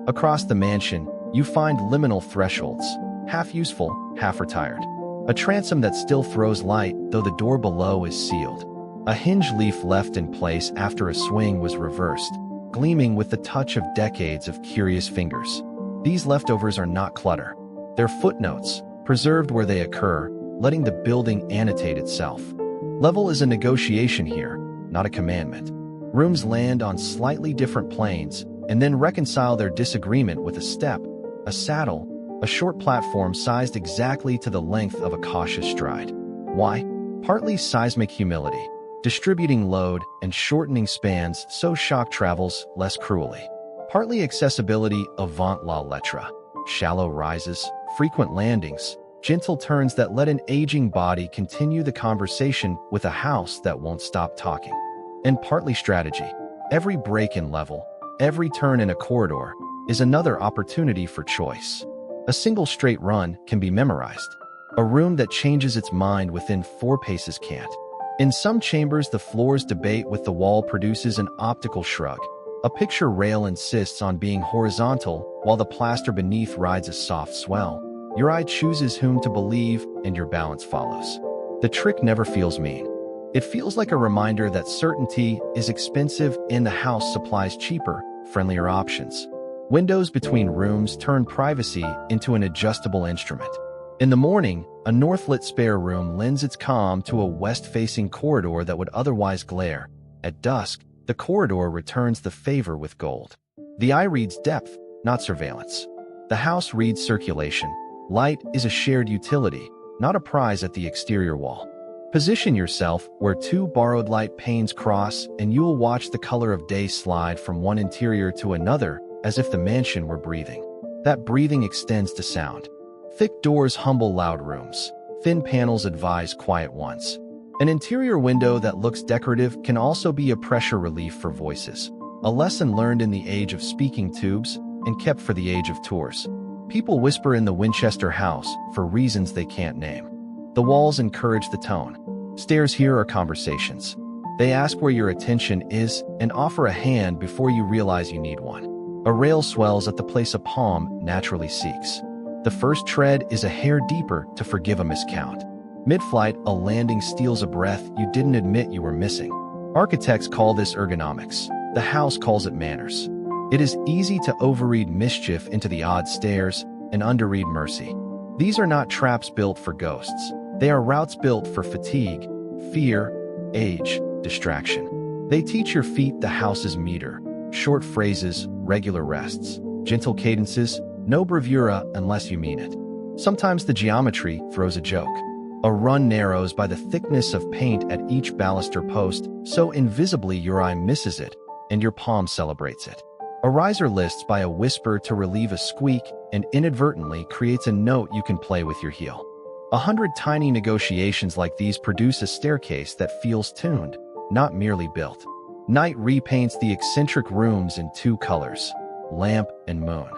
[SPEAKER 1] Across the mansion, you find liminal thresholds, half useful, half retired. A transom that still throws light, though the door below is sealed. A hinge leaf left in place after a swing was reversed, gleaming with the touch of decades of curious fingers. These leftovers are not clutter. They're footnotes, preserved where they occur, letting the building annotate itself. Level is a negotiation here, not a commandment. Rooms land on slightly different planes and then reconcile their disagreement with a step, a saddle, a short platform sized exactly to the length of a cautious stride. Why? Partly seismic humility, distributing load and shortening spans so shock travels less cruelly. Partly accessibility avant la lettre, shallow rises, frequent landings, gentle turns that let an aging body continue the conversation with a house that won't stop talking. And partly strategy. Every break in level, every turn in a corridor, is another opportunity for choice. A single straight run can be memorized. A room that changes its mind within 4 paces can't. In some chambers, the floor's debate with the wall produces an optical shrug. A picture rail insists on being horizontal, while the plaster beneath rides a soft swell. Your eye chooses whom to believe, and your balance follows. The trick never feels mean. It feels like a reminder that certainty is expensive and the house supplies cheaper, friendlier options. Windows between rooms turn privacy into an adjustable instrument. In the morning, a north-lit spare room lends its calm to a west-facing corridor that would otherwise glare. At dusk, the corridor returns the favor with gold. The eye reads depth, not surveillance. The house reads circulation. Light is a shared utility, not a prize at the exterior wall. Position yourself where 2 borrowed light panes cross and you'll watch the color of day slide from one interior to another as if the mansion were breathing. That breathing extends to sound. Thick doors humble loud rooms. Thin panels advise quiet ones. An interior window that looks decorative can also be a pressure relief for voices. A lesson learned in the age of speaking tubes and kept for the age of tours. People whisper in the Winchester house for reasons they can't name. The walls encourage the tone. Stairs here are conversations. They ask where your attention is and offer a hand before you realize you need one. A rail swells at the place a palm naturally seeks. The first tread is a hair deeper to forgive a miscount. Mid-flight, a landing steals a breath you didn't admit you were missing. Architects call this ergonomics. The house calls it manners. It is easy to overread mischief into the odd stairs and underread mercy. These are not traps built for ghosts. They are routes built for fatigue, fear, age, distraction. They teach your feet the house's meter. Short phrases, regular rests, gentle cadences, no bravura unless you mean it. Sometimes the geometry throws a joke. A run narrows by the thickness of paint at each baluster post, so invisibly your eye misses it, and your palm celebrates it. A riser lists by a whisper to relieve a squeak and inadvertently creates a note you can play with your heel. 100 tiny negotiations like these produce a staircase that feels tuned, not merely built. Night repaints the eccentric rooms in two colors, lamp and moon.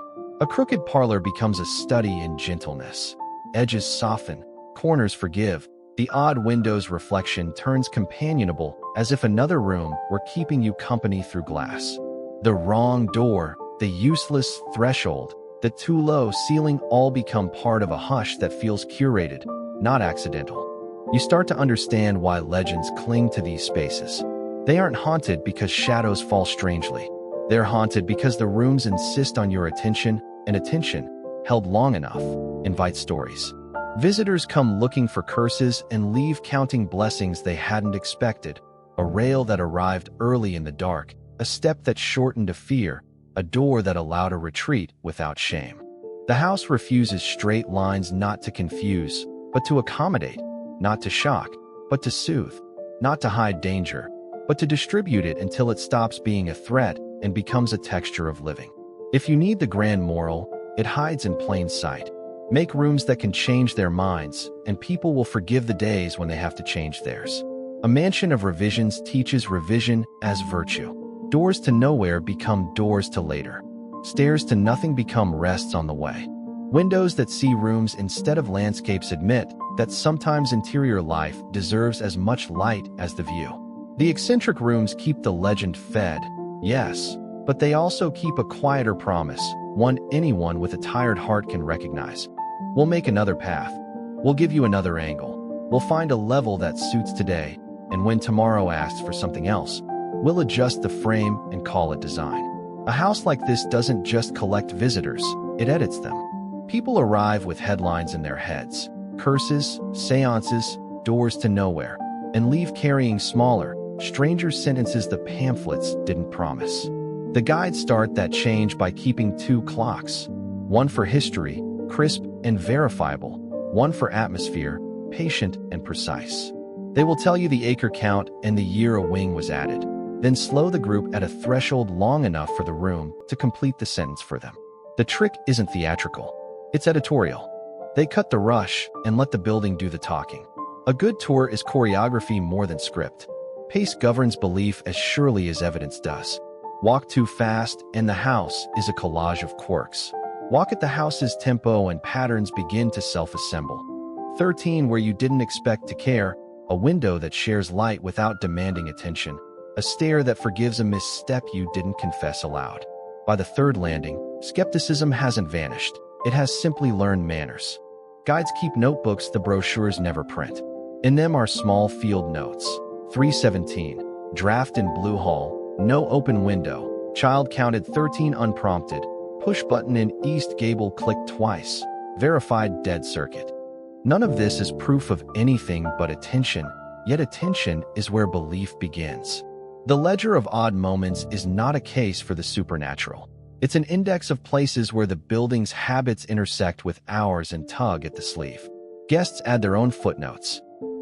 [SPEAKER 1] A crooked parlor becomes a study in gentleness. Edges soften, corners forgive. The odd window's reflection turns companionable as if another room were keeping you company through glass. The wrong door, the useless threshold, the too low ceiling all become part of a hush that feels curated, not accidental. You start to understand why legends cling to these spaces. They aren't haunted because shadows fall strangely. They're haunted because the rooms insist on your attention, and attention, held long enough, invites stories. Visitors come looking for curses and leave counting blessings they hadn't expected. A rail that arrived early in the dark, a step that shortened a fear, a door that allowed a retreat without shame. The house refuses straight lines not to confuse, but to accommodate, not to shock, but to soothe, not to hide danger, but to distribute it until it stops being a threat and becomes a texture of living. If you need the grand moral, it hides in plain sight. Make rooms that can change their minds, and people will forgive the days when they have to change theirs. A mansion of revisions teaches revision as virtue. Doors to nowhere become doors to later. Stairs to nothing become rests on the way. Windows that see rooms instead of landscapes admit that sometimes interior life deserves as much light as the view. The eccentric rooms keep the legend fed, yes, but they also keep a quieter promise, one anyone with a tired heart can recognize. We'll make another path. We'll give you another angle. We'll find a level that suits today, and when tomorrow asks for something else, we'll adjust the frame and call it design. A house like this doesn't just collect visitors, it edits them. People arrive with headlines in their heads, curses, seances, doors to nowhere, and leave carrying smaller, stranger sentences the pamphlets didn't promise. The guides start that change by keeping two clocks, one for history, crisp and verifiable, one for atmosphere, patient and precise. They will tell you the acre count and the year a wing was added, then slow the group at a threshold long enough for the room to complete the sentence for them. The trick isn't theatrical, it's editorial. They cut the rush and let the building do the talking. A good tour is choreography more than script. Pace governs belief as surely as evidence does. Walk too fast, and the house is a collage of quirks. Walk at the house's tempo and patterns begin to self-assemble. 13 where you didn't expect to care, a window that shares light without demanding attention, a stair that forgives a misstep you didn't confess aloud. By the third landing, skepticism hasn't vanished. It has simply learned manners. Guides keep notebooks the brochures never print. In them are small field notes. 317, draft in blue hall, no open window, child counted 13 unprompted, push button in east gable clicked twice, verified dead circuit. None of this is proof of anything but attention, yet attention is where belief begins. The ledger of odd moments is not a case for the supernatural. It's an index of places where the building's habits intersect with ours and tug at the sleeve. Guests add their own footnotes.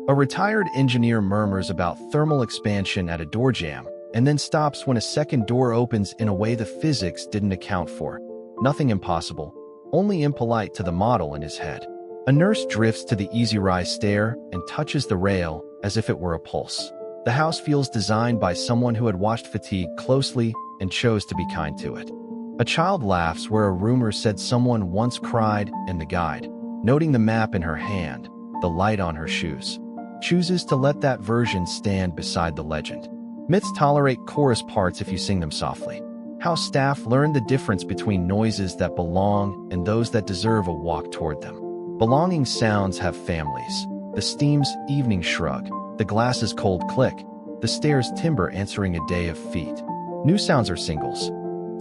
[SPEAKER 1] A retired engineer murmurs about thermal expansion at a door jam, and then stops when a second door opens in a way the physics didn't account for. Nothing impossible, only impolite to the model in his head. A nurse drifts to the easy rise stair and touches the rail as if it were a pulse. The house feels designed by someone who had watched fatigue closely and chose to be kind to it. A child laughs where a rumor said someone once cried, and the guide, noting the map in her hand, the light on her shoes, chooses to let that version stand beside the legend. Myths tolerate chorus parts if you sing them softly. House staff learn the difference between noises that belong and those that deserve a walk toward them. Belonging sounds have families. The steam's evening shrug, the glass's cold click, the stairs' timber answering a day of feet. New sounds are singles.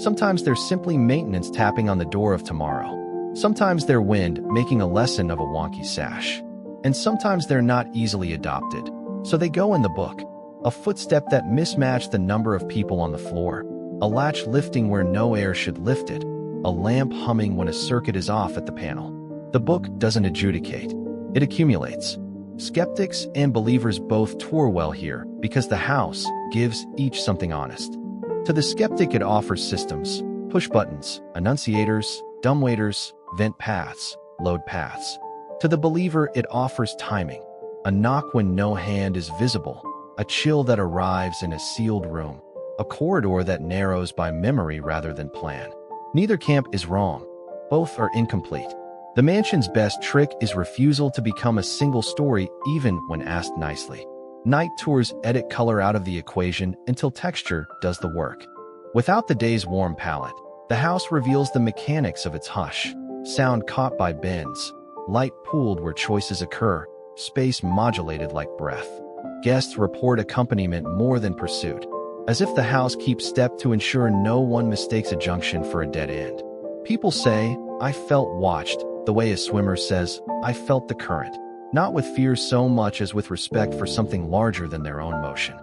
[SPEAKER 1] Sometimes they're simply maintenance tapping on the door of tomorrow. Sometimes they're wind making a lesson of a wonky sash. And sometimes they're not easily adopted, so they go in the book. A footstep that mismatched the number of people on the floor. A latch lifting where no air should lift it. A lamp humming when a circuit is off at the panel. The book doesn't adjudicate. It accumulates. Skeptics and believers both tour well here because the house gives each something honest. To the skeptic, it offers systems, push buttons, annunciators, dumbwaiters, vent paths, load paths. To the believer, it offers timing, a knock when no hand is visible, a chill that arrives in a sealed room, a corridor that narrows by memory rather than plan. Neither camp is wrong. Both are incomplete. The mansion's best trick is refusal to become a single story even when asked nicely. Night tours edit color out of the equation until texture does the work. Without the day's warm palette, the house reveals the mechanics of its hush. Sound caught by bends, light pooled where choices occur, space modulated like breath. Guests report accompaniment more than pursuit, as if the house keeps step to ensure no one mistakes a junction for a dead end. People say, "I felt watched," the way a swimmer says, "I felt the current," not with fear so much as with respect for something larger than their own motion.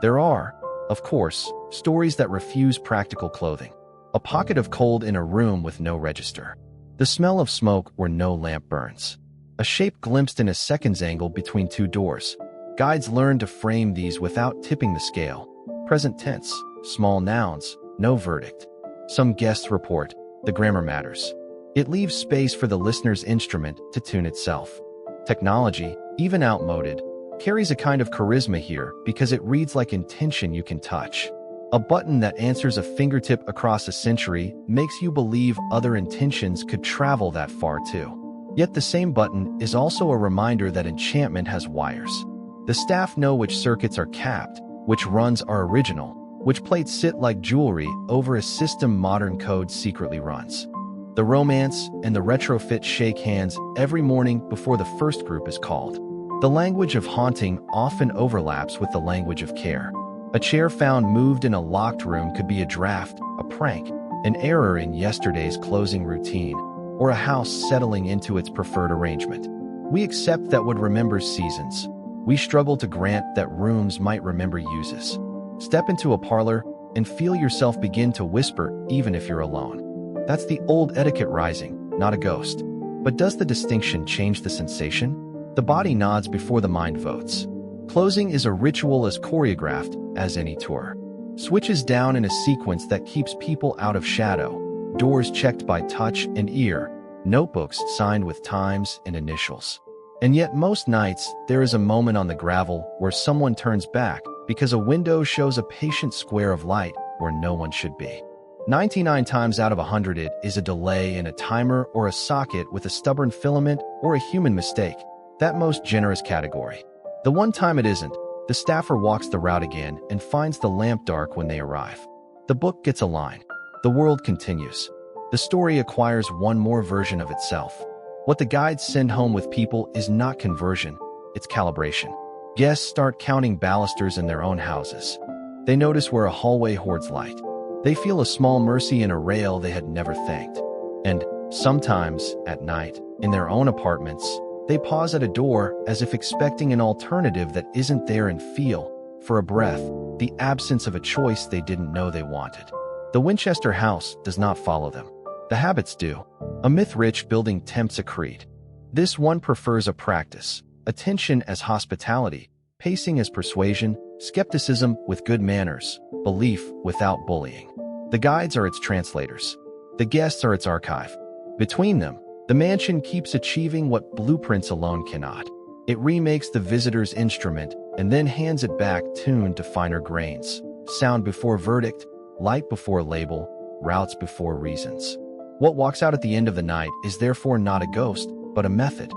[SPEAKER 1] There are, of course, stories that refuse practical clothing. A pocket of cold in a room with no register. The smell of smoke where no lamp burns. A shape glimpsed in a second's angle between two doors. Guides learn to frame these without tipping the scale. Present tense, small nouns, no verdict. Some guests report, the grammar matters. It leaves space for the listener's instrument to tune itself. Technology, even outmoded, carries a kind of charisma here because it reads like intention you can touch. A button that answers a fingertip across a century makes you believe other intentions could travel that far too. Yet the same button is also a reminder that enchantment has wires. The staff know which circuits are capped, which runs are original, which plates sit like jewelry over a system modern code secretly runs. The romance and the retrofit shake hands every morning before the first group is called. The language of haunting often overlaps with the language of care. A chair found moved in a locked room could be a draft, a prank, an error in yesterday's closing routine, or a house settling into its preferred arrangement. We accept that wood remembers seasons. We struggle to grant that rooms might remember uses. Step into a parlor and feel yourself begin to whisper even if you're alone. That's the old etiquette rising, not a ghost. But does the distinction change the sensation? The body nods before the mind votes. Closing is a ritual as choreographed as any tour. Switches down in a sequence that keeps people out of shadow. Doors checked by touch and ear. Notebooks signed with times and initials. And yet most nights, there is a moment on the gravel where someone turns back because a window shows a patient square of light where no one should be. 99 times out of 100 it is a delay in a timer or a socket with a stubborn filament or a human mistake, that most generous category. The one time it isn't, the staffer walks the route again and finds the lamp dark when they arrive. The book gets a line. The world continues. The story acquires one more version of itself. What the guides send home with people is not conversion, it's calibration. Guests start counting balusters in their own houses. They notice where a hallway hoards light. They feel a small mercy in a rail they had never thanked. And sometimes, at night, in their own apartments, they pause at a door as if expecting an alternative that isn't there and feel, for a breath, the absence of a choice they didn't know they wanted. The Winchester house does not follow them. The habits do. A myth-rich building tempts a creed. This one prefers a practice, attention as hospitality, pacing as persuasion, skepticism with good manners, belief without bullying. The guides are its translators. The guests are its archive. Between them, the mansion keeps achieving what blueprints alone cannot. It remakes the visitor's instrument and then hands it back tuned to finer grains. Sound before verdict, light before label, routes before reasons. What walks out at the end of the night is therefore not a ghost, but a method.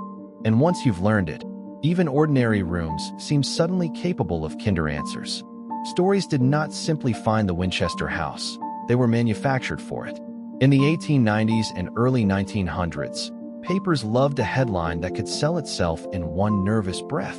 [SPEAKER 1] And once you've learned it, Even ordinary rooms seemed suddenly capable of kinder answers. Stories did not simply find the Winchester house, they were manufactured for it. In the 1890s and early 1900s, papers loved a headline that could sell itself in one nervous breath.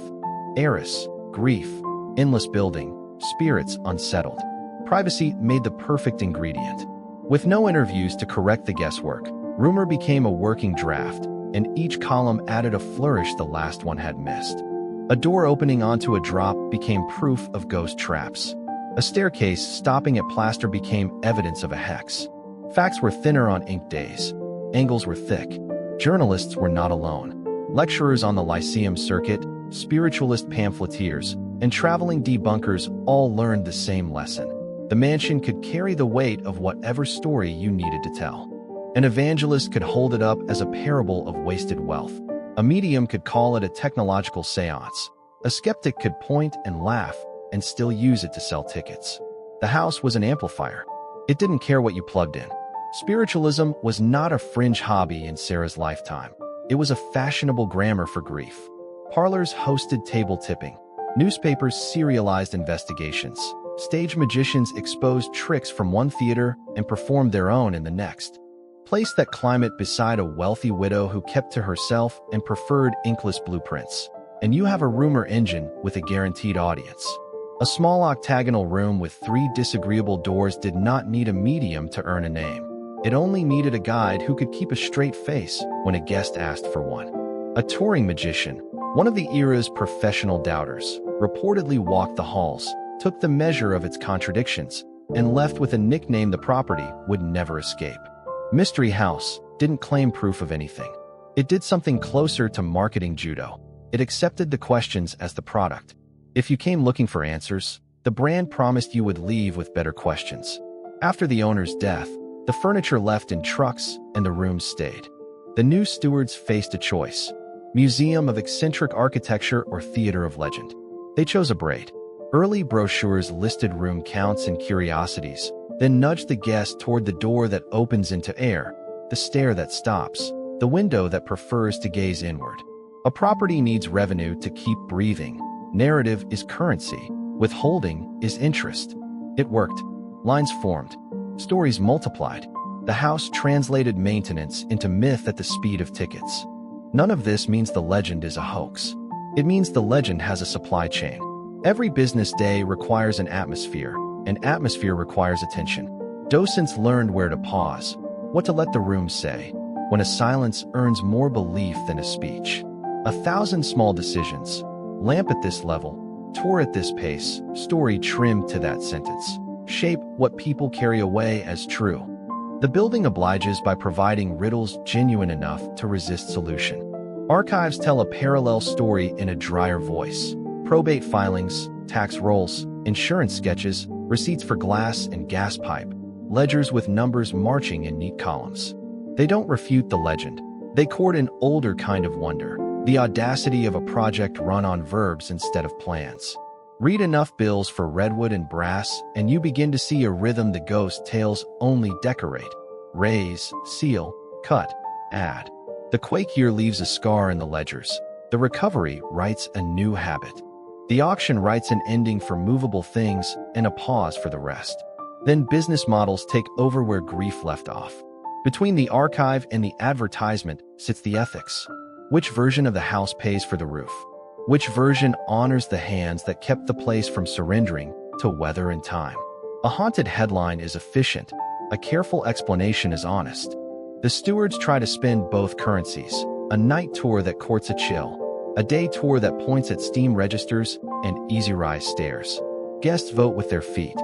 [SPEAKER 1] Heiress, grief, endless building, spirits unsettled. Privacy made the perfect ingredient. With no interviews to correct the guesswork, rumor became a working draft, and each column added a flourish the last one had missed. A door opening onto a drop became proof of ghost traps. A staircase stopping at plaster became evidence of a hex. Facts were thinner on ink days. Angles were thick. Journalists were not alone. Lecturers on the Lyceum circuit, spiritualist pamphleteers, and traveling debunkers all learned the same lesson. The mansion could carry the weight of whatever story you needed to tell. An evangelist could hold it up as a parable of wasted wealth. A medium could call it a technological seance. A skeptic could point and laugh and still use it to sell tickets. The house was an amplifier. It didn't care what you plugged in. Spiritualism was not a fringe hobby in Sarah's lifetime. It was a fashionable grammar for grief. Parlors hosted table tipping. Newspapers serialized investigations. Stage magicians exposed tricks from one theater and performed their own in the next. Place that climate beside a wealthy widow who kept to herself and preferred inkless blueprints. And you have a rumor engine with a guaranteed audience. A small octagonal room with 3 disagreeable doors did not need a medium to earn a name. It only needed a guide who could keep a straight face when a guest asked for one. A touring magician, one of the era's professional doubters, reportedly walked the halls, took the measure of its contradictions, and left with a nickname the property would never escape. Mystery House didn't claim proof of anything. It did something closer to marketing judo. It accepted the questions as the product. If you came looking for answers, the brand promised you would leave with better questions. After the owner's death, the furniture left in trucks and the rooms stayed. The new stewards faced a choice: museum of eccentric architecture or theater of legend. They chose a braid. Early brochures listed room counts and curiosities, then nudged the guest toward the door that opens into air, the stair that stops, the window that prefers to gaze inward. A property needs revenue to keep breathing. Narrative is currency. Withholding is interest. It worked. Lines formed. Stories multiplied. The house translated maintenance into myth at the speed of tickets. None of this means the legend is a hoax. It means the legend has a supply chain. Every business day requires an atmosphere requires attention. Docents learned where to pause, what to let the room say, when a silence earns more belief than a speech. 1,000 small decisions. Lamp at this level, tour at this pace, story trimmed to that sentence. Shape what people carry away as true. The building obliges by providing riddles genuine enough to resist solution. Archives tell a parallel story in a drier voice. Probate filings, tax rolls, insurance sketches, receipts for glass and gas pipe, ledgers with numbers marching in neat columns. They don't refute the legend. They court an older kind of wonder, the audacity of a project run on verbs instead of plans. Read enough bills for redwood and brass, and you begin to see a rhythm the ghost tales only decorate. Raise, seal, cut, add. The quake year leaves a scar in the ledgers. The recovery writes a new habit. The auction writes an ending for movable things and a pause for the rest. Then business models take over where grief left off. Between the archive and the advertisement sits the ethics. Which version of the house pays for the roof? Which version honors the hands that kept the place from surrendering to weather and time? A haunted headline is efficient. A careful explanation is honest. The stewards try to spend both currencies: a night tour that courts a chill, a day tour that points at steam registers and easy-rise stairs. Guests vote with their feet.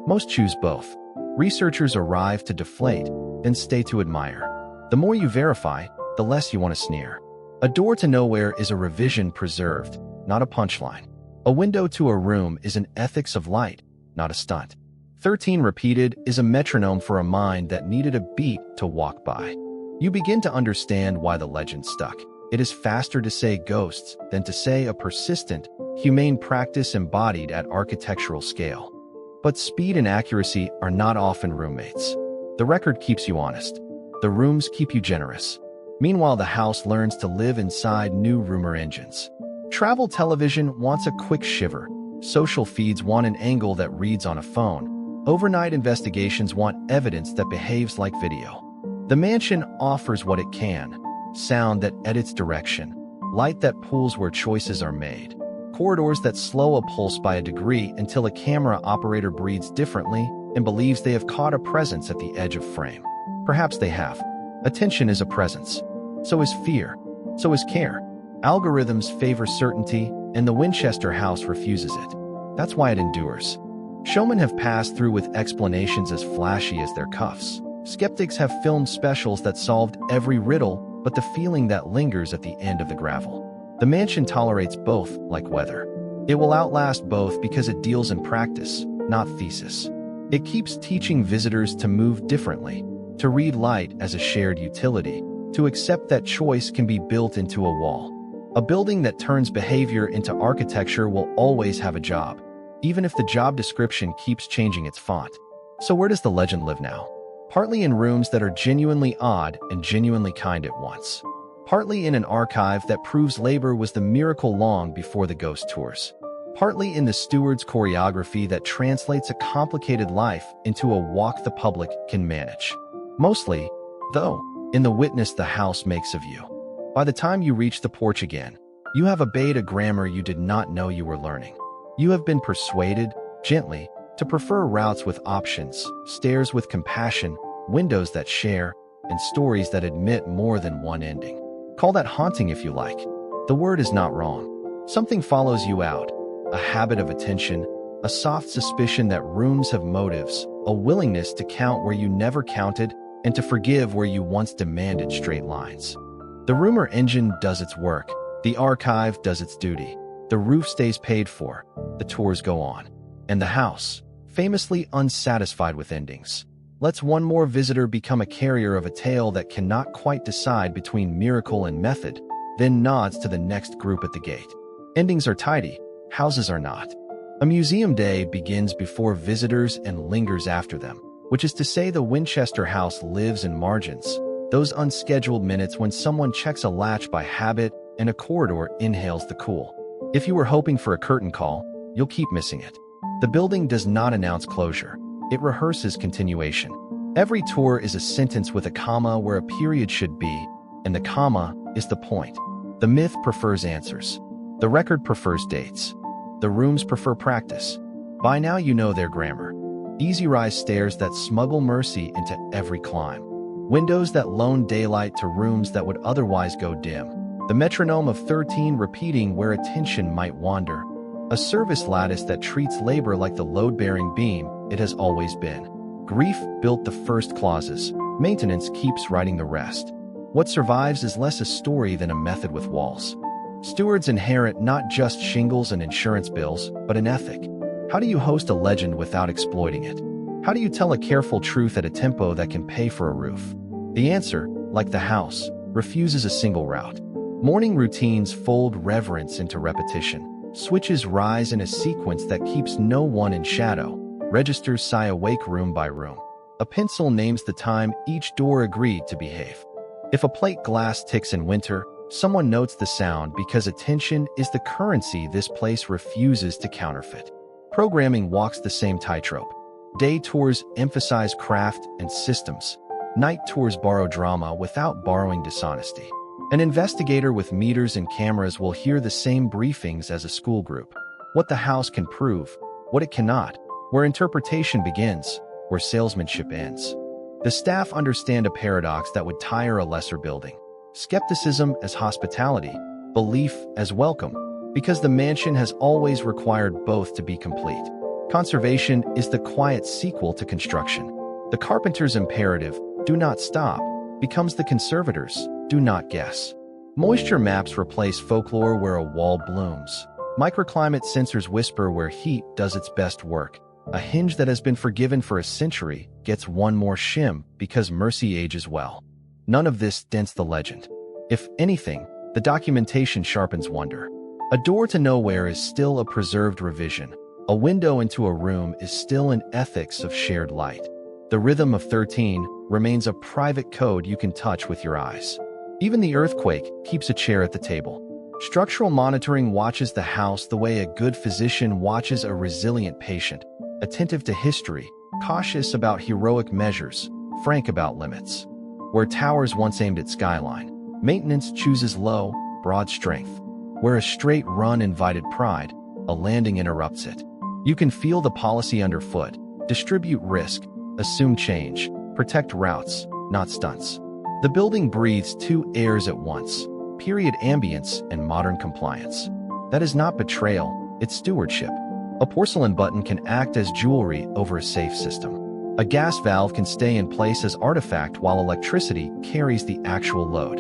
[SPEAKER 1] Most choose both. Researchers arrive to deflate, then stay to admire. The more you verify, the less you want to sneer. A door to nowhere is a revision preserved, not a punchline. A window to a room is an ethics of light, not a stunt. 13 repeated is a metronome for a mind that needed a beat to walk by. You begin to understand why the legend stuck. It is faster to say ghosts than to say a persistent, humane practice embodied at architectural scale. But speed and accuracy are not often roommates. The record keeps you honest. The rooms keep you generous. Meanwhile, the house learns to live inside new rumor engines. Travel television wants a quick shiver. Social feeds want an angle that reads on a phone. Overnight investigations want evidence that behaves like video. The mansion offers what it can: sound that edits direction, light that pulls where choices are made, corridors that slow a pulse by a degree until a camera operator breathes differently and believes they have caught a presence at the edge of frame. Perhaps they have. Attention is a presence. So is fear. So is care. Algorithms favor certainty, and the Winchester house refuses it. That's why it endures. Showmen have passed through with explanations as flashy as their cuffs. Skeptics have filmed specials that solved every riddle, but the feeling that lingers at the end of the gravel. The mansion tolerates both, like weather. It will outlast both because it deals in practice, not thesis. It keeps teaching visitors to move differently, to read light as a shared utility, to accept that choice can be built into a wall. A building that turns behavior into architecture will always have a job, even if the job description keeps changing its font. So where does the legend live now? Partly in rooms that are genuinely odd and genuinely kind at once. Partly in an archive that proves labor was the miracle long before the ghost tours. Partly in the steward's choreography that translates a complicated life into a walk the public can manage. Mostly, though, in the witness the house makes of you. By the time you reach the porch again, you have obeyed a grammar you did not know you were learning. You have been persuaded, gently, to prefer routes with options, stairs with compassion, windows that share, and stories that admit more than one ending. Call that haunting if you like. The word is not wrong. Something follows you out, a habit of attention, a soft suspicion that rooms have motives, a willingness to count where you never counted, and to forgive where you once demanded straight lines. The rumor engine does its work. The archive does its duty. The roof stays paid for. The tours go on. And the house, famously unsatisfied with endings, lets one more visitor become a carrier of a tale that cannot quite decide between miracle and method, then nods to the next group at the gate. Endings are tidy. Houses are not. A museum day begins before visitors and lingers after them, which is to say the Winchester house lives in margins. Those unscheduled minutes when someone checks a latch by habit and a corridor inhales the cool. If you were hoping for a curtain call, you'll keep missing it. The building does not announce closure. It rehearses continuation. Every tour is a sentence with a comma where a period should be, and the comma is the point. The myth prefers answers. The record prefers dates. The rooms prefer practice. By now you know their grammar. Easy rise stairs that smuggle mercy into every climb. Windows that loan daylight to rooms that would otherwise go dim. The metronome of 13 repeating where attention might wander. A service lattice that treats labor like the load-bearing beam it has always been. Grief built the first clauses. Maintenance keeps writing the rest. What survives is less a story than a method with walls. Stewards inherit not just shingles and insurance bills, but an ethic. How do you host a legend without exploiting it? How do you tell a careful truth at a tempo that can pay for a roof? The answer, like the house, refuses a single route. Morning routines fold reverence into repetition. Switches rise in a sequence that keeps no one in shadow. Registers sigh awake room by room. A pencil names the time each door agreed to behave. If a plate glass ticks in winter, someone notes the sound because attention is the currency this place refuses to counterfeit. Programming walks the same tightrope. Day tours emphasize craft and systems. Night tours borrow drama without borrowing dishonesty. An investigator with meters and cameras will hear the same briefings as a school group. What the house can prove, what it cannot, where interpretation begins, where salesmanship ends. The staff understand a paradox that would tire a lesser building. Skepticism as hospitality, belief as welcome, because the mansion has always required both to be complete. Conservation is the quiet sequel to construction. The carpenter's imperative, do not stop, becomes the conservator's, do not guess. Moisture maps replace folklore where a wall blooms. Microclimate sensors whisper where heat does its best work. A hinge that has been forgiven for a century gets one more shim because mercy ages well. None of this dents the legend. If anything, the documentation sharpens wonder. A door to nowhere is still a preserved revision. A window into a room is still an ethics of shared light. The rhythm of 13 remains a private code you can touch with your eyes. Even the earthquake keeps a chair at the table. Structural monitoring watches the house the way a good physician watches a resilient patient, attentive to history, cautious about heroic measures, frank about limits. Where towers once aimed at skyline, maintenance chooses low, broad strength. Where a straight run invited pride, a landing interrupts it. You can feel the policy underfoot, distribute risk, assume change, protect routes, not stunts. The building breathes two airs at once, period ambience and modern compliance. That is not betrayal, it's stewardship. A porcelain button can act as jewelry over a safe system. A gas valve can stay in place as artifact while electricity carries the actual load.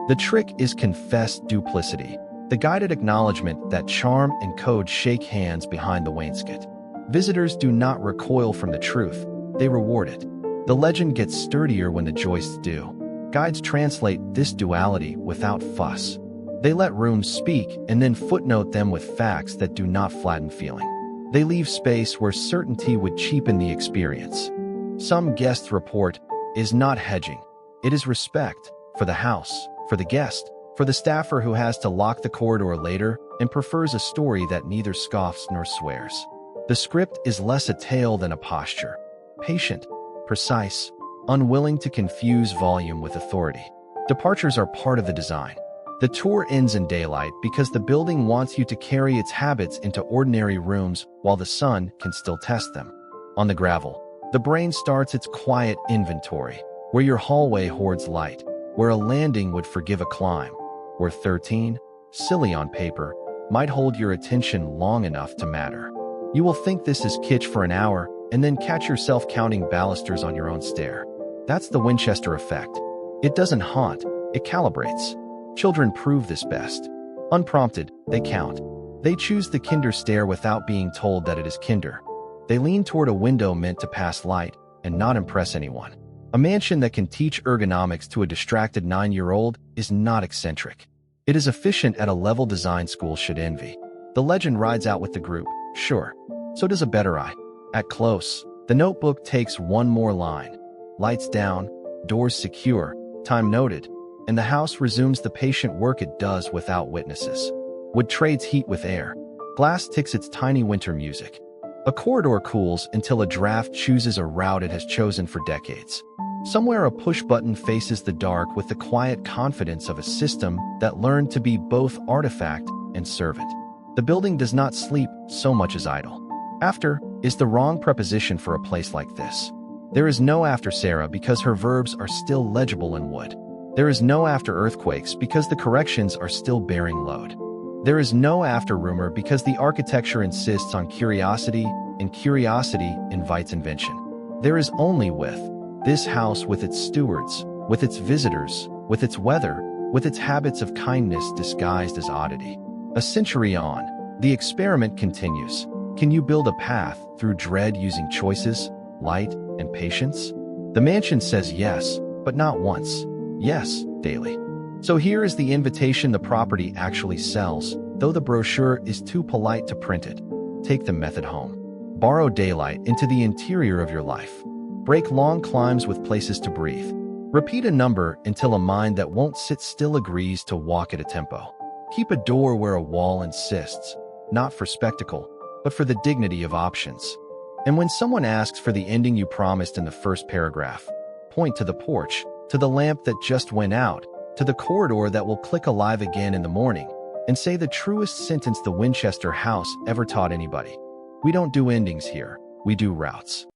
[SPEAKER 1] The trick is confessed duplicity, the guided acknowledgement that charm and code shake hands behind the wainscot. Visitors do not recoil from the truth, they reward it. The legend gets sturdier when the joists do. Guides translate this duality without fuss. They let rooms speak and then footnote them with facts that do not flatten feeling. They leave space where certainty would cheapen the experience. Some guests report is not hedging. It is respect for the house, for the guest, for the staffer who has to lock the corridor later and prefers a story that neither scoffs nor swears. The script is less a tale than a posture. Patient, precise, unwilling to confuse volume with authority. Departures are part of the design. The tour ends in daylight because the building wants you to carry its habits into ordinary rooms while the sun can still test them. On the gravel, the brain starts its quiet inventory, where your hallway hoards light, where a landing would forgive a climb, where 13, silly on paper, might hold your attention long enough to matter. You will think this is kitsch for an hour and then catch yourself counting balusters on your own stair. That's the Winchester effect. It doesn't haunt, it calibrates. Children prove this best. Unprompted, they count. They choose the kinder stair without being told that it is kinder. They lean toward a window meant to pass light and not impress anyone. A mansion that can teach ergonomics to a distracted 9-year-old is not eccentric. It is efficient at a level design school should envy. The legend rides out with the group, sure. So does a better eye. At close, the notebook takes one more line. Lights down, doors secure, time noted, and the house resumes the patient work it does without witnesses. Wood trades heat with air. Glass ticks its tiny winter music. A corridor cools until a draft chooses a route it has chosen for decades. Somewhere a push button faces the dark with the quiet confidence of a system that learned to be both artifact and servant. The building does not sleep so much as idle. After is the wrong preposition for a place like this. There is no after Sarah because her verbs are still legible in wood. There is no after earthquakes because the corrections are still bearing load. There is no after rumor because the architecture insists on curiosity, and curiosity invites invention. There is only with this house with its stewards, with its visitors, with its weather, with its habits of kindness disguised as oddity. A century on, the experiment continues. Can you build a path through dread using choices, light, and patience? The mansion says yes, but not once. Yes, daily. So here is the invitation the property actually sells, though the brochure is too polite to print it. Take the method home. Borrow daylight into the interior of your life. Break long climbs with places to breathe. Repeat a number until a mind that won't sit still agrees to walk at a tempo. Keep a door where a wall insists, not for spectacle, but for the dignity of options. And when someone asks for the ending you promised in the first paragraph, point to the porch, to the lamp that just went out, to the corridor that will click alive again in the morning, and say the truest sentence the Winchester house ever taught anybody. We don't do endings here, we do routes.